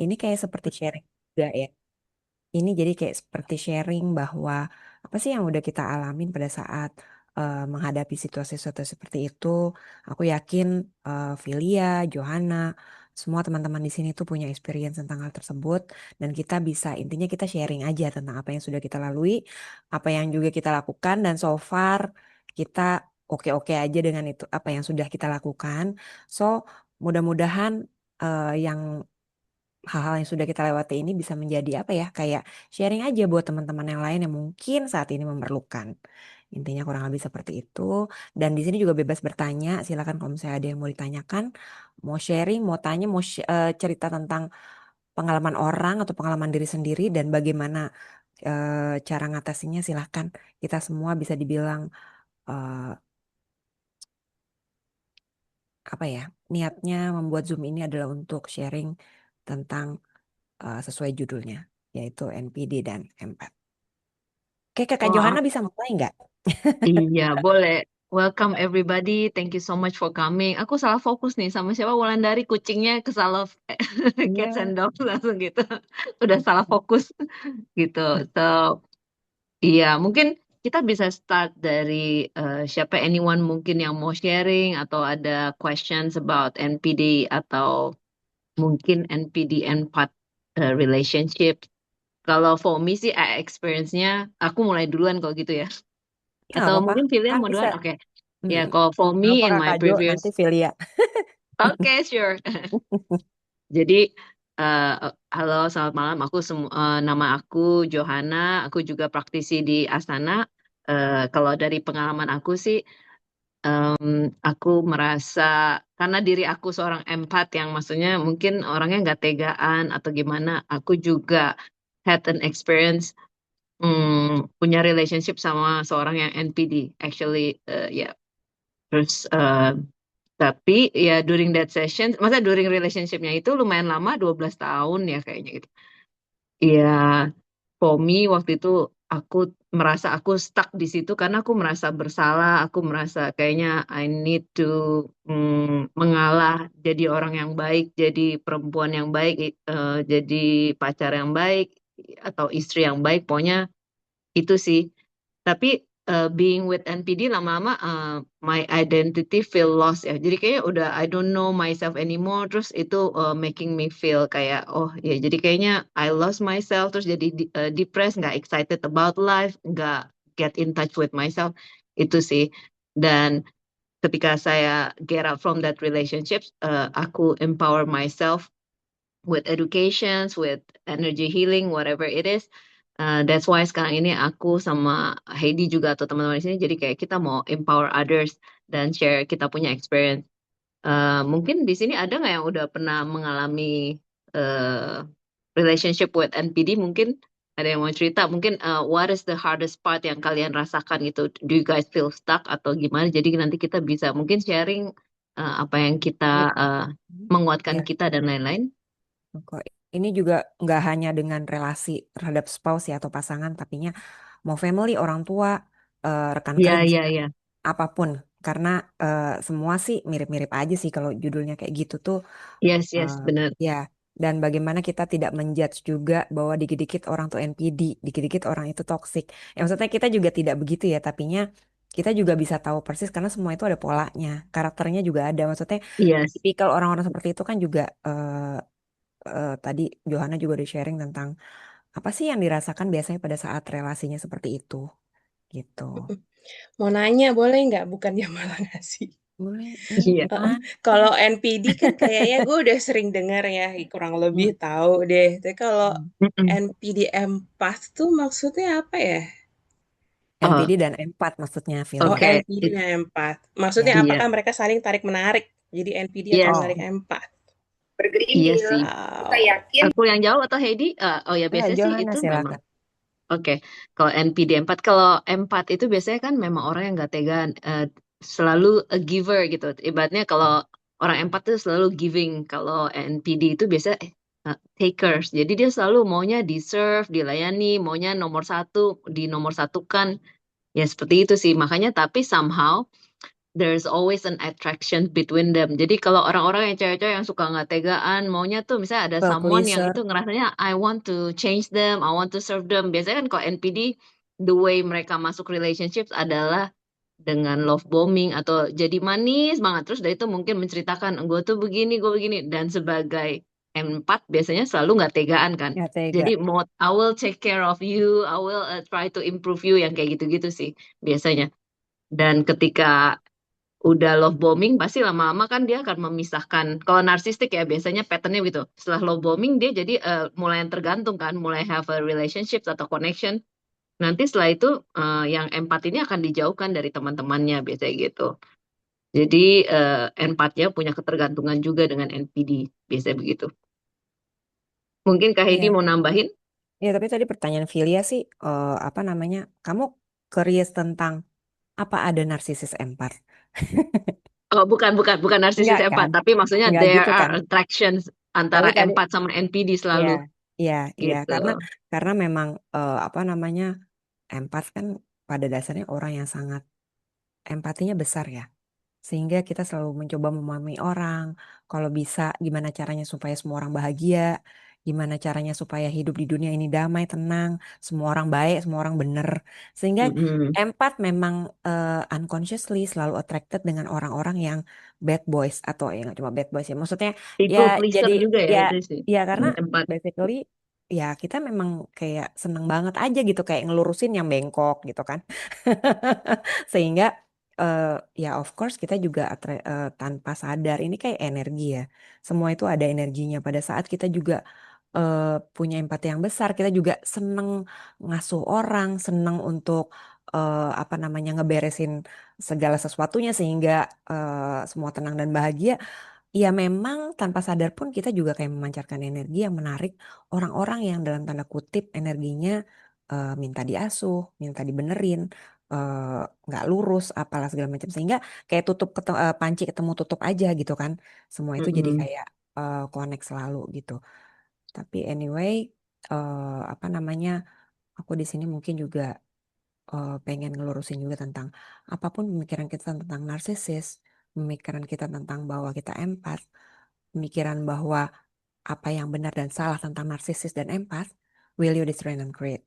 Ini kayak seperti sharing juga ya. Ini jadi kayak seperti sharing bahwa apa sih yang udah kita alamin pada saat menghadapi situasi-situasi seperti itu. Aku yakin Filia, Johanna, semua teman-teman di sini tuh punya experience tentang hal tersebut dan kita bisa intinya kita sharing aja tentang apa yang sudah kita lalui, apa yang juga kita lakukan dan so far kita oke-oke aja dengan itu apa yang sudah kita lakukan. So mudah-mudahan yang hal-hal yang sudah kita lewati ini bisa menjadi apa ya kayak sharing aja buat teman-teman yang lain yang mungkin saat ini memerlukan. Intinya kurang lebih seperti itu. Dan di sini juga bebas bertanya. Silakan kalau misalnya ada yang mau ditanyakan, mau sharing, mau tanya, mau cerita tentang pengalaman orang atau pengalaman diri sendiri dan bagaimana cara ngatasinya. Silahkan. Kita semua bisa dibilang eh, apa ya niatnya membuat Zoom ini adalah untuk sharing tentang sesuai judulnya yaitu NPD dan M4. Oke, Kakak Oh, Johanna bisa mulai nggak? iya, boleh. Welcome everybody. Thank you so much for coming. Aku salah fokus nih sama siapa Wulandari kucingnya ke salah cats and Iya. dogs langsung gitu. Udah salah fokus gitu. So, iya, mungkin kita bisa start dari siapa anyone mungkin yang mau sharing atau ada questions about NPD atau mungkin NPD and part relationship. Kalau for me sih experience-nya aku mulai duluan kalau gitu ya. Ya nggak Atau apa-apa. mungkin pilihan Kan mau bisa. duluan? Oke. Ya, Mm, kalau for nggak me apa in my Kakak Jo, previous. nanti Filia. Oke, sure. Jadi, eh, halo, selamat malam. Nama aku Johanna. Aku juga praktisi di Astana. Kalau dari pengalaman aku sih, aku merasa karena diri aku seorang empat yang maksudnya mungkin orangnya nggak tegaan atau gimana. Aku juga had an experience punya relationship sama seorang yang NPD. Actually, ya. Terus tapi ya during that session, masa during relationshipnya itu lumayan lama 12 tahun ya kayaknya gitu. Ya, for me waktu itu aku merasa aku stuck di situ karena aku merasa bersalah, aku merasa kayaknya I need to mengalah jadi orang yang baik, jadi perempuan yang baik, jadi pacar yang baik atau istri yang baik, pokoknya itu sih. Tapi being with NPD lama-lama my identity feel lost ya. Jadi kayaknya udah I don't know myself anymore. Terus itu making me feel kayak oh ya jadi kayaknya I lost myself. Terus jadi depressed, nggak excited about life, nggak get in touch with myself. Itu sih. Dan ketika saya get out from that relationship, aku empower myself with educations, with energy healing, whatever it is. That's why sekarang ini aku sama Heidi juga atau teman-teman di sini jadi kayak kita mau empower others dan share kita punya experience. Mungkin di sini ada nggak yang udah pernah mengalami uh, relationship with NPD? Mungkin ada yang mau cerita. Mungkin what is the hardest part yang kalian rasakan gitu? Do you guys feel stuck atau gimana? Jadi nanti kita bisa mungkin sharing apa yang kita menguatkan Ya, kita dan lain-lain. kok ini juga nggak hanya dengan relasi terhadap spouse ya atau pasangan, tapinya mau family, orang tua, rekan Iya, kerja, iya, iya. apapun. Karena semua sih mirip-mirip aja sih kalau judulnya kayak gitu tuh. Yes, yes, eh, benar. ya, dan bagaimana kita tidak menjudge juga bahwa dikit-dikit orang tuh NPD, dikit-dikit orang itu toxic. Ya, maksudnya kita juga tidak begitu ya, tapinya kita juga bisa tahu persis karena semua itu ada polanya, karakternya juga ada. Maksudnya Yes, tipikal orang-orang seperti itu kan juga tadi Johanna juga udah sharing tentang apa sih yang dirasakan biasanya pada saat relasinya seperti itu, gitu. Mau nanya boleh nggak? Bukannya malah ngasih. Boleh, nih iya. Heeh. gimana? Kalau NPD kan kayaknya gue udah sering dengar ya, kurang lebih Hmm. tahu deh. Tapi kalau Hmm. Mm-mm. NPD empath tuh maksudnya apa ya? Oh, NPD dan M4 maksudnya Oh, Filia. oke. NPD-nya empath. Maksudnya Ya. Iya, apakah mereka saling tarik-menarik? Jadi NPD atau yes, menarik Oh, empath? iya Bergerindil. sih. Kita Wow. yakin. Aku yang jawab atau Heidi? Oh ya, ya biasanya sih Johanna itu memang. silakan. Oke, kalau NPD 4, kalau M4 itu biasanya kan memang orang yang nggak tegaan, selalu a giver gitu. Ibaratnya kalau orang M4 itu selalu giving, kalau NPD itu biasanya takers. Jadi dia selalu maunya deserve, dilayani, maunya nomor satu, di nomor satukan. Ya seperti itu sih. Makanya tapi somehow there's always an attraction between them. Jadi kalau orang-orang yang cewek-cewek yang suka nggak tegaan, maunya tuh misalnya ada People someone yang pleaser. itu ngerasanya I want to change them, I want to serve them. Biasanya kan kalau NPD, the way mereka masuk relationships adalah dengan love bombing atau jadi manis banget. Terus dari itu mungkin menceritakan gue tuh begini, gue begini. Dan sebagai empat biasanya selalu nggak tegaan kan. Nggak tega. Jadi mau I will take care of you, I will try to improve you yang kayak gitu-gitu sih biasanya. Dan ketika udah love bombing pasti lama-lama kan dia akan memisahkan. Kalau narsistik ya biasanya patternnya gitu. Setelah love bombing dia jadi mulai yang tergantung kan, mulai have a relationship atau connection. Nanti setelah itu yang empat ini akan dijauhkan dari teman-temannya biasanya gitu. Jadi empatnya punya ketergantungan juga dengan NPD biasanya begitu. Mungkin Kak Heidi Iya. mau nambahin? Ya, tapi tadi pertanyaan Filia sih, apa namanya? Kamu curious tentang apa ada narsisis empat? Oh bukan narsisis Enggak kan? empat, tapi maksudnya Enggak there gitu are kan? attractions Tapi antara tadi, empat sama NPD ya, selalu ya, ya, gitu. karena memang apa namanya, empat kan pada dasarnya orang yang sangat empatinya besar ya. Sehingga kita selalu mencoba memahami orang, kalau bisa gimana caranya supaya semua orang bahagia, gimana caranya supaya hidup di dunia ini damai, tenang, semua orang baik, semua orang benar. Sehingga Mm-mm. empat memang unconsciously selalu attracted dengan orang-orang yang bad boys atau yang nggak cuma bad boys ya. Maksudnya ya People pleaser jadi juga ya ya itu sih. ya karena Empat. basically ya kita memang kayak seneng banget aja gitu kayak ngelurusin yang bengkok gitu kan. Sehingga eh, ya of course kita juga tanpa sadar ini kayak energi ya. Semua itu ada energinya. Pada saat kita juga eh, punya empati yang besar, kita juga seneng ngasuh orang, seneng untuk apa namanya ngeberesin segala sesuatunya sehingga semua tenang dan bahagia. Ya memang tanpa sadar pun kita juga kayak memancarkan energi yang menarik orang-orang yang dalam tanda kutip energinya minta diasuh, minta dibenerin, nggak lurus, apalah segala macam sehingga kayak panci ketemu tutup aja gitu kan. Semua itu jadi Mm-mm. kayak connect selalu gitu. Tapi anyway, apa namanya, aku di sini mungkin juga pengen ngelurusin juga tentang apapun pemikiran kita tentang narsisis, pemikiran kita tentang bahwa kita empat, pemikiran bahwa apa yang benar dan salah tentang narsisis dan empat, will you destroy and create?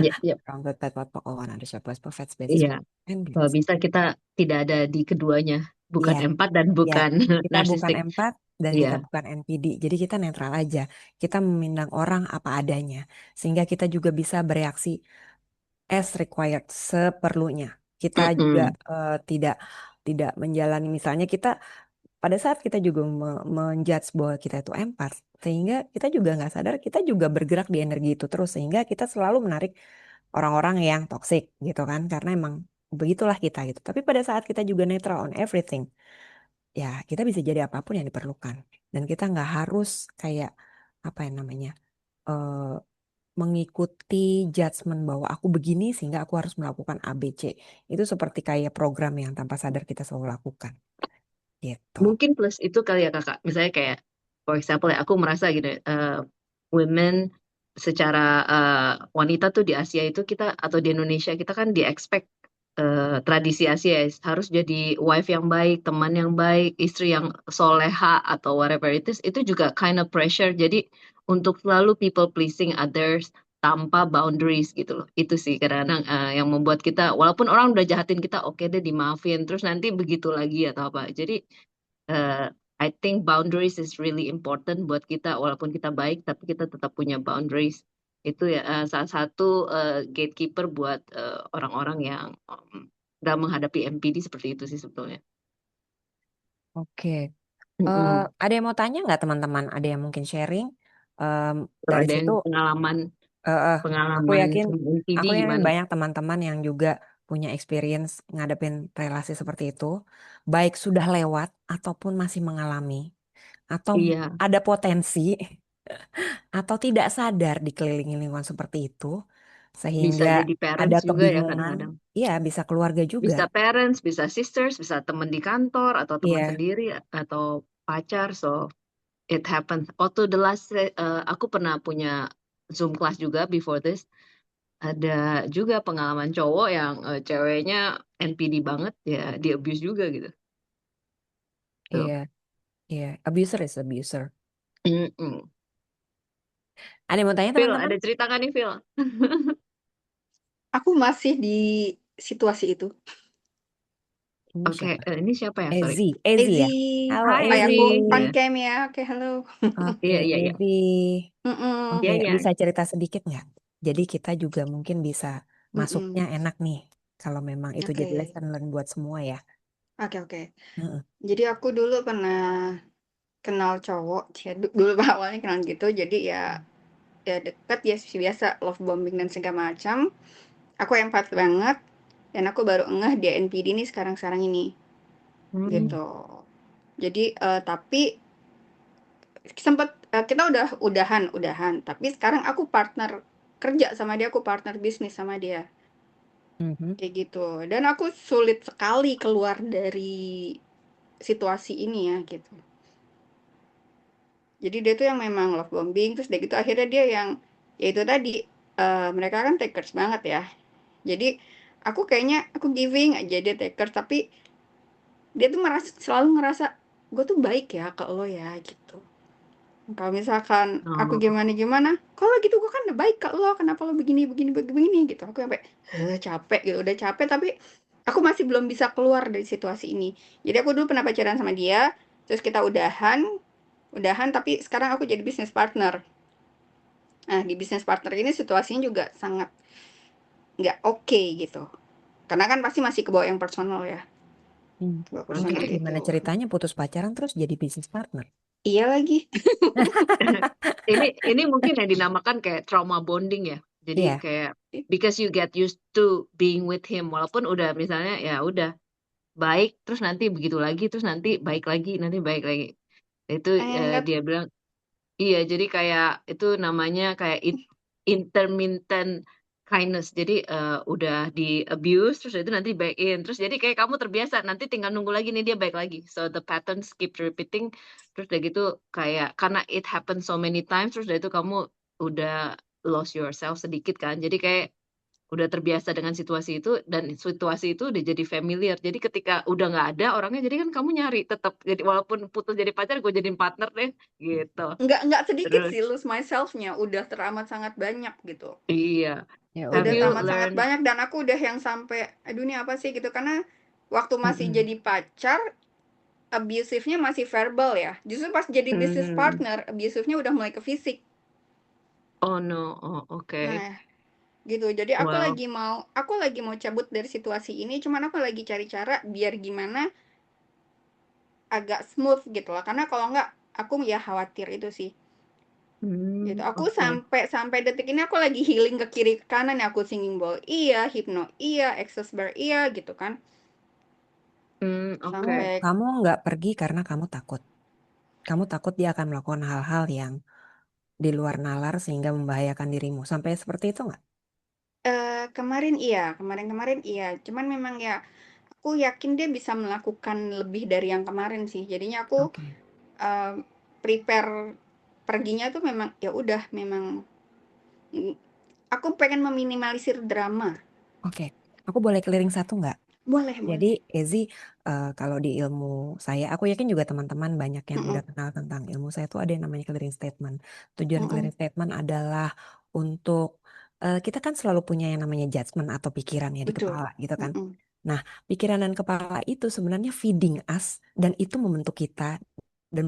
Ya, ya, From the type of all understand perfect basis iya. and Kalau beliefs. bisa kita tidak ada di keduanya, bukan Iya, empat dan ya. bukan Kita bukan narsistik. empat dan Iya. kita bukan NPD. Jadi kita netral aja. Kita memandang orang apa adanya. Sehingga kita juga bisa bereaksi as required seperlunya. Kita juga Mm-mm. tidak tidak menjalani misalnya kita pada saat kita juga menjudge bahwa kita itu empat, sehingga kita juga nggak sadar kita juga bergerak di energi itu terus sehingga kita selalu menarik orang-orang yang toxic gitu kan karena emang begitulah kita gitu. Tapi pada saat kita juga netral on everything, ya kita bisa jadi apapun yang diperlukan dan kita nggak harus kayak apa yang namanya eh, mengikuti judgement bahwa aku begini sehingga aku harus melakukan A B C. Itu seperti kayak program yang tanpa sadar kita selalu lakukan gitu. Mungkin plus itu kali ya kakak. Misalnya kayak, for example ya, aku merasa gitu, women secara wanita tuh di Asia itu kita atau di Indonesia kita kan di expect tradisi Asia ya, harus jadi wife yang baik, teman yang baik, istri yang soleha atau whatever itu juga kind of pressure. Jadi untuk selalu people pleasing others tanpa boundaries gitu loh. Itu sih kadang-kadang yang membuat kita walaupun orang udah jahatin kita oke deh dimaafin terus nanti begitu lagi atau apa. Jadi uh, I think boundaries is really important buat kita walaupun kita baik tapi kita tetap punya boundaries itu ya salah satu gatekeeper buat orang-orang yang nggak menghadapi MPD seperti itu sih sebetulnya. Oke. Mm-mm. Ada yang mau tanya nggak teman-teman? Ada yang mungkin sharing? Em, Kalau dari ada yang situ, pengalaman eh, eh, aku pengalaman yakin, sama MPD aku yakin gimana? banyak teman-teman yang juga punya experience ngadepin relasi seperti itu, baik sudah lewat ataupun masih mengalami, atau Iya, ada potensi, atau tidak sadar dikelilingi lingkungan seperti itu, bisa sehingga jadi ada parents juga ya kebingungan. kadang-kadang. Iya, bisa keluarga juga. Bisa parents, bisa sisters, bisa teman di kantor atau teman Iya, sendiri atau pacar. So it happens. Waktu the last, aku pernah punya Zoom class juga before this. ada juga pengalaman cowok yang ceweknya NPD banget ya, di abuse juga gitu. Tuh. Iya, iya. Abuser is abuser. Mm-mm. Ada yang mau tanya Phil, teman-teman? ada cerita kan nih Phil? Aku masih di situasi itu. Ini Oke, siapa? ini siapa ya? Sorry. Ezi, Ezi Ezi. ya. Halo Hai Ay, Ezi. aku Ezi. on Ya. cam ya. Oke, halo. Oke, Iya, iya, iya. Ezi. Oke, Iya, Mm-mm. iya. bisa cerita sedikit nggak? Jadi kita juga mungkin bisa masuknya Mm-mm. enak nih. Kalau memang itu jadi Oke. lesson learn buat semua ya. Oke, oke. Mm-mm. Jadi aku dulu pernah kenal cowok, ya, dulu awalnya kenal gitu. Jadi ya deket ya biasa love bombing dan segala macam. Aku empat banget dan aku baru ngeh dia NPD nih sekarang-sekarang ini Hmm. gitu. Jadi tapi sempet kita udahan, tapi sekarang aku partner kerja sama dia, aku partner bisnis sama dia. Mhm. Kayak gitu. Dan aku sulit sekali keluar dari situasi ini ya gitu. Jadi dia tuh yang memang love bombing, terus dia gitu akhirnya dia yang ya itu tadi mereka kan takers banget ya. Jadi aku kayaknya aku giving aja dia takers, tapi dia tuh selalu ngerasa gue tuh baik ya ke lo ya gitu. Kalau misalkan aku Oh, gimana-gimana, kalau gitu gue kan udah baik ke lo, kenapa lo begini begini begini gitu. Aku sampai capek gitu, udah capek tapi aku masih belum bisa keluar dari situasi ini. Jadi aku dulu pernah pacaran sama dia, terus kita udahan tapi sekarang aku jadi business partner. Nah, di business partner ini situasinya juga sangat nggak oke gitu. Karena kan pasti masih ke bawah yang personal ya, Hmm. ke bawah Ini personal tuh oke. gitu. gimana ceritanya putus pacaran terus jadi bisnis partner? Iya lagi. Ini mungkin yang dinamakan kayak trauma bonding ya. Jadi Iya. kayak because you get used to being with him, walaupun udah misalnya ya udah baik, terus nanti begitu lagi, terus nanti baik lagi, nanti baik lagi. Itu Enggak. dia bilang iya. Jadi kayak itu namanya kayak intermittent kindness. Jadi udah di abuse, terus itu nanti baikin. Terus jadi kayak kamu terbiasa, nanti tinggal nunggu lagi nih dia baik lagi. So the patterns keep repeating. Terus udah gitu kayak karena it happens so many times, terus udah itu kamu udah lost yourself sedikit kan. Jadi kayak udah terbiasa dengan situasi itu dan situasi itu udah jadi familiar. Jadi ketika udah nggak ada orangnya, jadi kan kamu nyari tetap. Jadi walaupun putus jadi pacar, gue jadiin partner deh, gitu. Nggak sedikit Terus sih lose myself-nya, udah teramat sangat banyak gitu. iya, Ya have Udah you udah. teramat sangat learn? banyak dan aku udah yang sampai, aduh ini apa sih gitu. Karena waktu masih Mm-mm. jadi pacar, abusive-nya masih verbal ya. Justru pas jadi business Hmm. partner, abusive-nya udah mulai ke fisik. Oh no, oh, oke. Nah, gitu. Jadi Well, aku lagi mau cabut dari situasi ini, cuman aku lagi cari cara biar gimana agak smooth gitu lah. Karena kalau nggak, aku ya khawatir itu sih. Gitu. Aku oke. sampai sampai detik ini aku lagi healing ke kiri ke kanan ya. Aku singing bowl iya, hypno iya, access bar iya gitu kan. Kamu Oke. Sampai kamu nggak pergi karena kamu takut. Kamu takut dia akan melakukan hal-hal yang di luar nalar sehingga membahayakan dirimu. Sampai seperti itu nggak? kemarin iya, kemarin-kemarin iya. Cuman memang ya aku yakin dia bisa melakukan lebih dari yang kemarin sih. Jadinya aku Oke. eh, prepare perginya tuh memang ya udah memang mm, aku pengen meminimalisir drama. Oke. Aku boleh clearing satu nggak? Boleh, Jadi boleh. Ezi, kalau di ilmu saya, aku yakin juga teman-teman banyak yang udah Mm-mm, kenal tentang ilmu saya itu ada yang namanya clearing statement. Tujuan mm-mm, clearing statement adalah untuk kita kan selalu punya yang namanya judgment atau pikiran ya di betul. kepala gitu kan. Mm-mm, Nah, pikiran dan kepala itu sebenarnya feeding us dan itu membentuk kita dan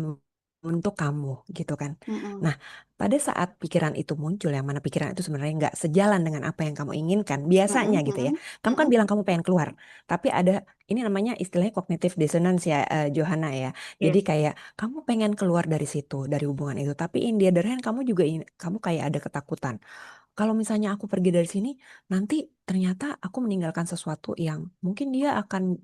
membentuk kamu gitu kan. mm-mm, Nah, pada saat pikiran itu muncul yang mana pikiran itu sebenarnya nggak sejalan dengan apa yang kamu inginkan, biasanya mm-mm, gitu ya. mm-mm, Kamu kan mm-mm. bilang kamu pengen keluar, tapi ada ini namanya istilahnya cognitive dissonance ya, Johanna ya. Jadi Yes. kayak kamu pengen keluar dari situ, dari hubungan itu, tapi in the other hand kamu juga kamu kayak ada ketakutan. Kalau misalnya aku pergi dari sini, nanti ternyata aku meninggalkan sesuatu yang mungkin dia akan,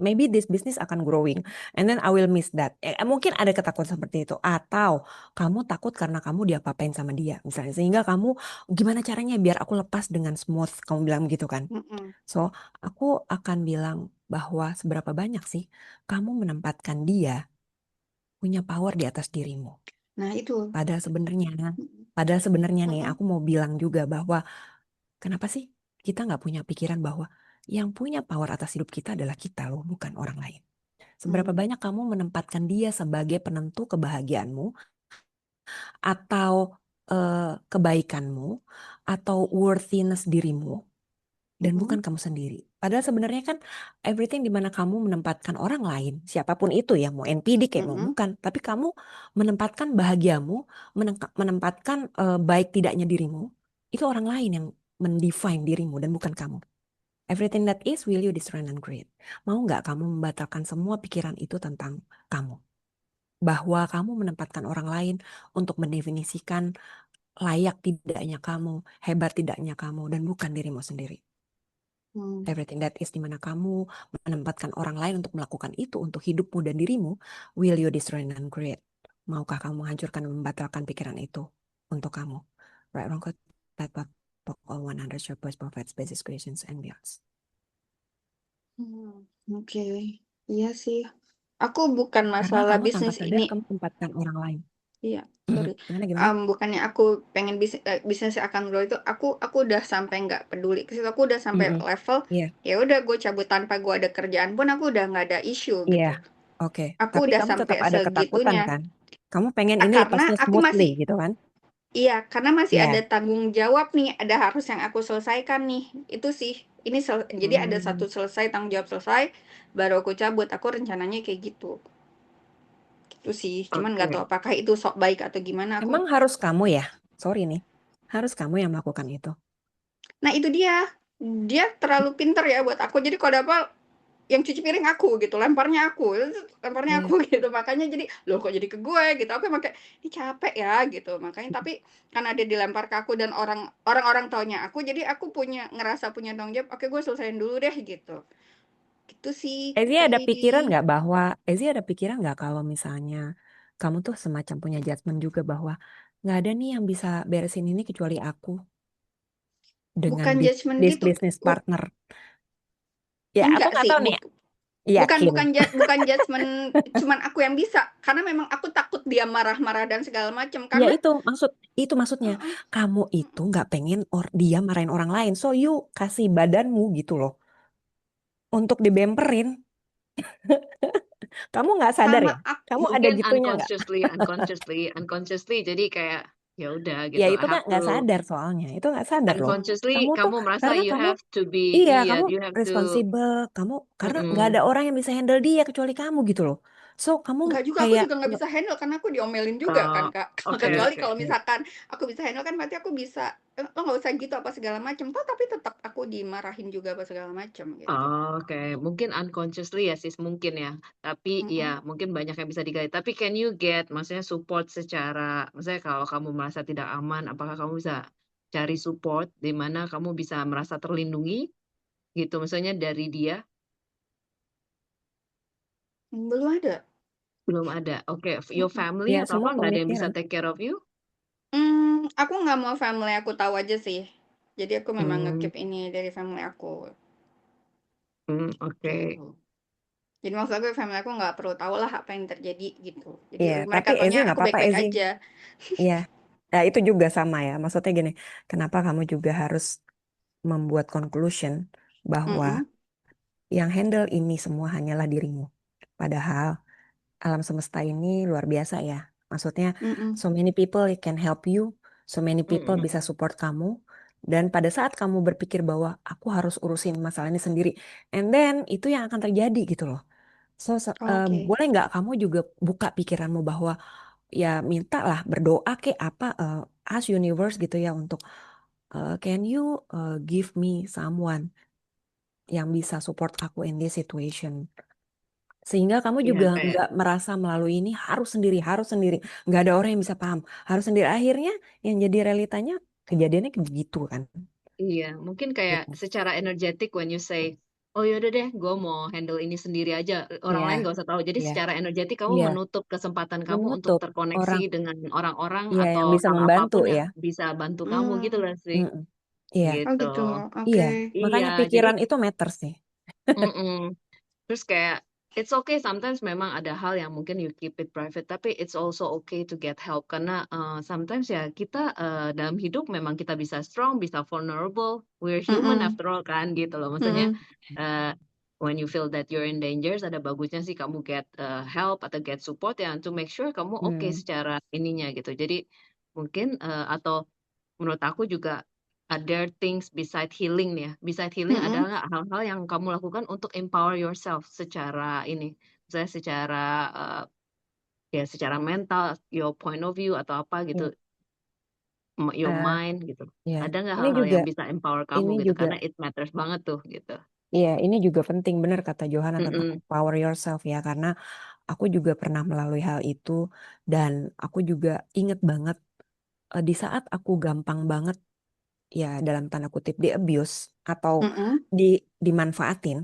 maybe this business akan growing, and then I will miss that. Mungkin ada ketakutan seperti itu, atau kamu takut karena kamu diapa-apain sama dia, misalnya, sehingga kamu gimana caranya biar aku lepas dengan smooth, kamu bilang gitu kan. Mm-mm. So, aku akan bilang bahwa seberapa banyak sih kamu menempatkan dia punya power di atas dirimu. Nah, itu. Padahal sebenarnya, Mm-mm, padahal sebenarnya nih, mm-mm, aku mau bilang juga bahwa Kenapa sih kita nggak punya pikiran bahwa yang punya power atas hidup kita adalah kita loh, bukan orang lain. Seberapa Hmm. banyak kamu menempatkan dia sebagai penentu kebahagiaanmu atau kebaikanmu atau worthiness dirimu dan Mm-mm. bukan kamu sendiri. Padahal sebenarnya kan everything di mana kamu menempatkan orang lain, siapapun itu ya, mau NPD kayak mau Mm-mm. bukan, tapi kamu menempatkan bahagiamu, menempatkan baik tidaknya dirimu, itu orang lain yang mendefine dirimu dan bukan kamu. Everything that is will you destroy and create. Mau nggak kamu membatalkan semua pikiran itu tentang kamu? Bahwa kamu menempatkan orang lain untuk mendefinisikan layak tidaknya kamu, hebat tidaknya kamu, dan bukan dirimu sendiri. Hmm. Everything that is di mana kamu menempatkan orang lain untuk melakukan itu untuk hidupmu dan dirimu, will you destroy and create? Maukah kamu hancurkan dan membatalkan pikiran itu untuk kamu? Right, wrong, good, bad, bad, all 100 your boys, prophets, basis, creations, and beyonds. Oke, iya sih. Aku bukan Karena masalah kamu tanpa bisnis sadar ini. kamu tempatkan orang lain. Iya, sorry. Gimana gimana? Bukannya aku pengen bisnis akan grow itu, aku udah sampai nggak peduli ke situ. Aku udah sampai level, Iya, ya udah gue cabut tanpa gue ada kerjaan pun aku udah nggak ada isu iya, gitu. oke. Aku Tapi udah kamu sampai tetap ada ketakutan segitunya. kan? Kamu pengen ini Karena lepasnya aku smoothly masih, gitu kan? iya, karena masih ada Iya. tanggung jawab nih, ada harus yang aku selesaikan nih. Itu sih, ini jadi ada satu Hmm, selesai, tanggung jawab selesai, baru aku cabut. Aku rencananya kayak gitu. Gitu sih. Cuman nggak tahu Oke. apakah itu sok baik atau gimana. Aku, Emang harus kamu ya? Sorry nih. Harus kamu yang melakukan itu. nah itu dia terlalu pinter ya buat aku. Jadi kalau ada apa yang cuci piring aku gitu, lemparnya Iya. aku gitu. Makanya jadi loh kok jadi ke gue gitu. Aku emang kayak ini capek ya gitu. Makanya tapi karena dia dilempar ke aku dan orang-orang taunya aku, jadi aku ngerasa punya tanggung jawab. Oke, gue selesaiin dulu deh gitu. Gitu sih, Kak Heidi. Ezi ada pikiran nggak kalau misalnya kamu tuh semacam punya judgement juga bahwa nggak ada nih yang bisa beresin ini kecuali aku dengan Bukan judgement gitu. bisnis partner. Ya aku Enggak nggak sih, tahu nih. bukan Yakin. bukan bukan judgement, cuman aku yang bisa. Karena memang aku takut dia marah-marah dan segala macam. Ya Karena itu maksudnya Heeh, kamu itu heeh. nggak pengen dia marahin orang lain, so you kasih badanmu gitu loh untuk dibemperin. Kamu nggak sadar Sama ya? aku Kamu ada Mungkin gitunya nggak? unconsciously. Jadi kayak ya udah Ya gitu. I itu have nggak to sadar soalnya. Itu nggak sadar loh. unconsciously Kamu tuh kamu merasa karena you kamu have to be iya iya, kamu you have to responsibel. Kamu karena nggak mm-mm. ada orang yang bisa handle dia kecuali kamu gitu loh. So kamu Enggak juga, aku kayak juga nggak bisa handle karena aku diomelin juga kan, Oh, Kak. oke Kecuali oke. kalau misalkan aku bisa handle kan berarti aku bisa, "Lo nggak usah gitu apa segala macam." Toh tapi tetap aku dimarahin juga apa segala macam gitu. Oke, mungkin unconsciously ya sis mungkin ya. Tapi ya Mhm. mungkin banyak yang bisa digali. Tapi can you get maksudnya support secara maksudnya kalau kamu merasa tidak aman, apakah kamu bisa cari support di mana kamu bisa merasa terlindungi gitu maksudnya dari dia? Belum ada. Belum ada. Oke, your Mhm. family ya atau apa semua nggak ada yang bisa pemikiran. take care of you? Aku nggak mau family aku tahu aja sih. Jadi aku memang Hmm, nge-keep ini dari family aku, oke. gitu. Jadi maksud aku family aku nggak perlu tahu lah apa yang terjadi gitu. Jadi Iya, mereka tapi Ezi taunya nggak aku apa-apa baik-baik Ezi. aja. Iya, nah itu juga sama ya. Maksudnya gini, kenapa kamu juga harus membuat conclusion bahwa Mhm, yang handle ini semua hanyalah dirimu. Padahal alam semesta ini luar biasa ya. Maksudnya mhm, so many people can help you, so many people Mm-mm. bisa support kamu. Dan pada saat kamu berpikir bahwa aku harus urusin masalah ini sendiri, and then itu yang akan terjadi gitu loh. oke. Boleh nggak kamu juga buka pikiranmu bahwa ya mintalah berdoa ke apa ask universe gitu ya untuk can you give me someone yang bisa support aku in this situation. Sehingga kamu Iya juga kayak nggak merasa melalui ini harus sendiri. Nggak ada orang yang bisa paham. Harus sendiri. Akhirnya yang jadi realitanya kejadiannya kayak gitu kan. iya, mungkin kayak Gitu. secara energetic when you say, oh yaudah deh, gue mau handle ini sendiri aja. Orang Iya, lain gak usah tahu. Jadi iya, secara energetik kamu iya. menutup kesempatan kamu untuk Menutup terkoneksi orang dengan orang-orang iya atau yang bisa hal membantu apapun yang ya. bisa bantu kamu gitu Mmm, loh sih. Mm-mm. Iya, oh Gitu. gitu, iya. oke. Iya, Makanya jadi pikiran itu matter sih. mm-mm. Terus kayak it's okay sometimes memang ada hal yang mungkin you keep it private, tapi it's also okay to get help karena sometimes ya kita dalam hidup memang kita bisa strong, bisa vulnerable, we're human Mm-mm. after all kan gitu loh. Maksudnya Mm-mm. when you feel that you're in danger, ada bagusnya sih kamu get help atau get support ya to make sure kamu okay Hmm. secara ininya gitu. Jadi mungkin atau menurut aku juga other things beside healing nih ya. Beside healing Mm-mm. adalah hal-hal yang kamu lakukan untuk empower yourself secara ini, misalnya secara ya secara mental, your point of view atau apa Ya. gitu, your Eh, mind gitu. ya. Ada nggak Ini hal-hal juga yang bisa empower kamu ini gitu? juga Karena it matters banget tuh gitu. Iya, ini juga penting benar kata Johanna tentang Mm-mm. empower yourself ya, karena aku juga pernah melalui hal itu dan aku juga inget banget di saat aku gampang banget ya dalam tanda kutip di abuse atau Mm-mm. di dimanfaatin,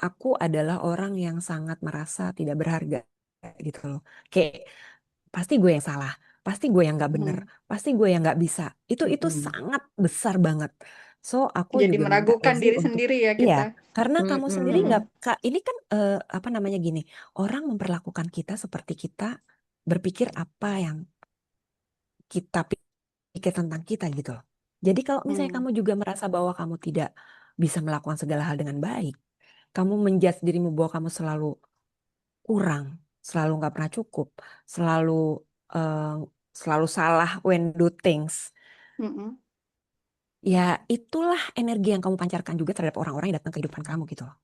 aku adalah orang yang sangat merasa tidak berharga gitu loh. Kayak pasti gue yang salah, pasti gue yang nggak bener, Mm. pasti gue yang nggak bisa. Itu Mm-mm. sangat besar banget. So aku Jadi juga minta meragukan Ezi diri untuk sendiri ya iya, kita. karena kamu sendiri Mm-mm. nggak, Mm-mm. ini kan apa namanya gini, orang memperlakukan kita seperti kita berpikir apa yang kita pikir tentang kita gitu loh. Jadi kalau misalnya Mm. kamu juga merasa bahwa kamu tidak bisa melakukan segala hal dengan baik, kamu menjudge dirimu bahwa kamu selalu kurang, selalu nggak pernah cukup, selalu eh, selalu salah when do things. Mm-mm. Ya itulah energi yang kamu pancarkan juga terhadap orang-orang yang datang ke kehidupan kamu gitu loh.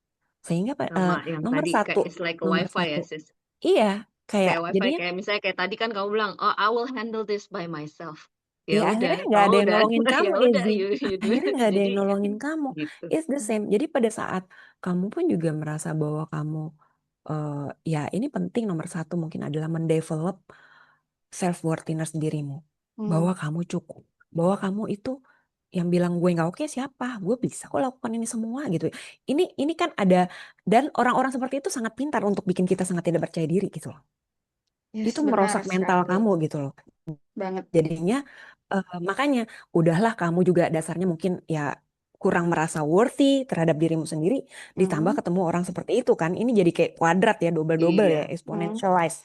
Sehingga Sama yang nomor tadi satu, kayak it's like nomor wifi satu, ya sis. iya kayak Kayak wifi jadinya kayak misalnya kayak tadi kan kamu bilang oh I will handle this by myself, ya ya udah akhirnya nggak kamu ada yang udah nolongin ya kamu udah Ezi. you do Akhirnya it. nggak ada Jadi yang nolongin kamu. gitu. It's the same. Jadi pada saat kamu pun juga merasa bahwa kamu eh, ya ini penting nomor satu mungkin adalah mendevelop self worthiness dirimu bahwa Mm. kamu cukup, bahwa kamu itu yang bilang gue nggak oke siapa, gue bisa kok lakukan ini semua gitu. Ini kan ada dan orang-orang seperti itu sangat pintar untuk bikin kita sangat tidak percaya diri gitu loh. Yes, Itu benar merusak mental sekali. kamu gitu loh. Banget. Jadinya makanya udahlah kamu juga dasarnya mungkin ya kurang merasa worthy terhadap dirimu sendiri ditambah Mm. ketemu orang seperti itu kan. Ini jadi kayak kuadrat ya, double-double ya, Iya. Mm. exponentialize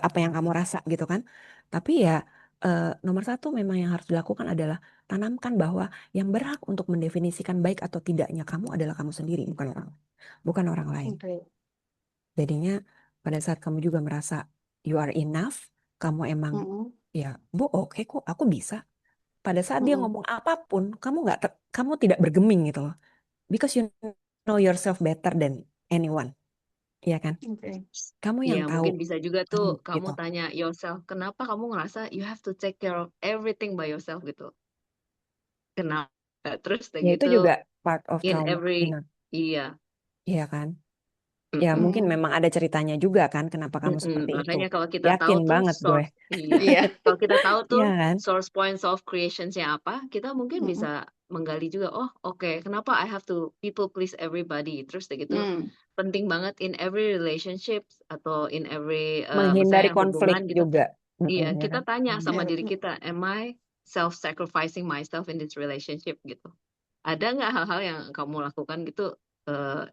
apa yang kamu rasa gitu kan. Tapi ya nomor satu memang yang harus dilakukan adalah tanamkan bahwa yang berhak untuk mendefinisikan baik atau tidaknya kamu adalah kamu sendiri, bukan orang lain. Oke. Jadinya pada saat kamu juga merasa you are enough, kamu emang Mm-mm. ya, Bu, oke kok, aku bisa. Pada saat dia Mm-mm. ngomong apapun, kamu tidak bergeming gitu loh. Because you know yourself better than anyone, iya kan? Oke. Kamu Iya, yang tahu mungkin bisa juga tuh kamu kamu gitu. tanya yourself, kenapa kamu ngerasa you have to take care of everything by yourself gitu. Kenapa? Terus kayak Ya itu gitu juga part of in trauma, every benar. iya. Iya kan? Ya mungkin Mm. memang ada ceritanya juga kan kenapa kamu seperti itu. Makanya kalau kita tahu Yakin tuh banget gue. source, iya. Iya. Kalau kita tahu tuh Iya kan? source points of creationsnya apa, kita mungkin Mm-mm. bisa menggali juga. Oh, oke, kenapa I have to people please everybody? Terus kayak gitu Mm. penting banget in every relationship atau in every Menghindari misalnya konflik hubungan gitu. juga. Iya, Ya kita kan? tanya sama Ya, diri betul. kita, am I self-sacrificing myself in this relationship gitu? Ada nggak hal-hal yang kamu lakukan gitu?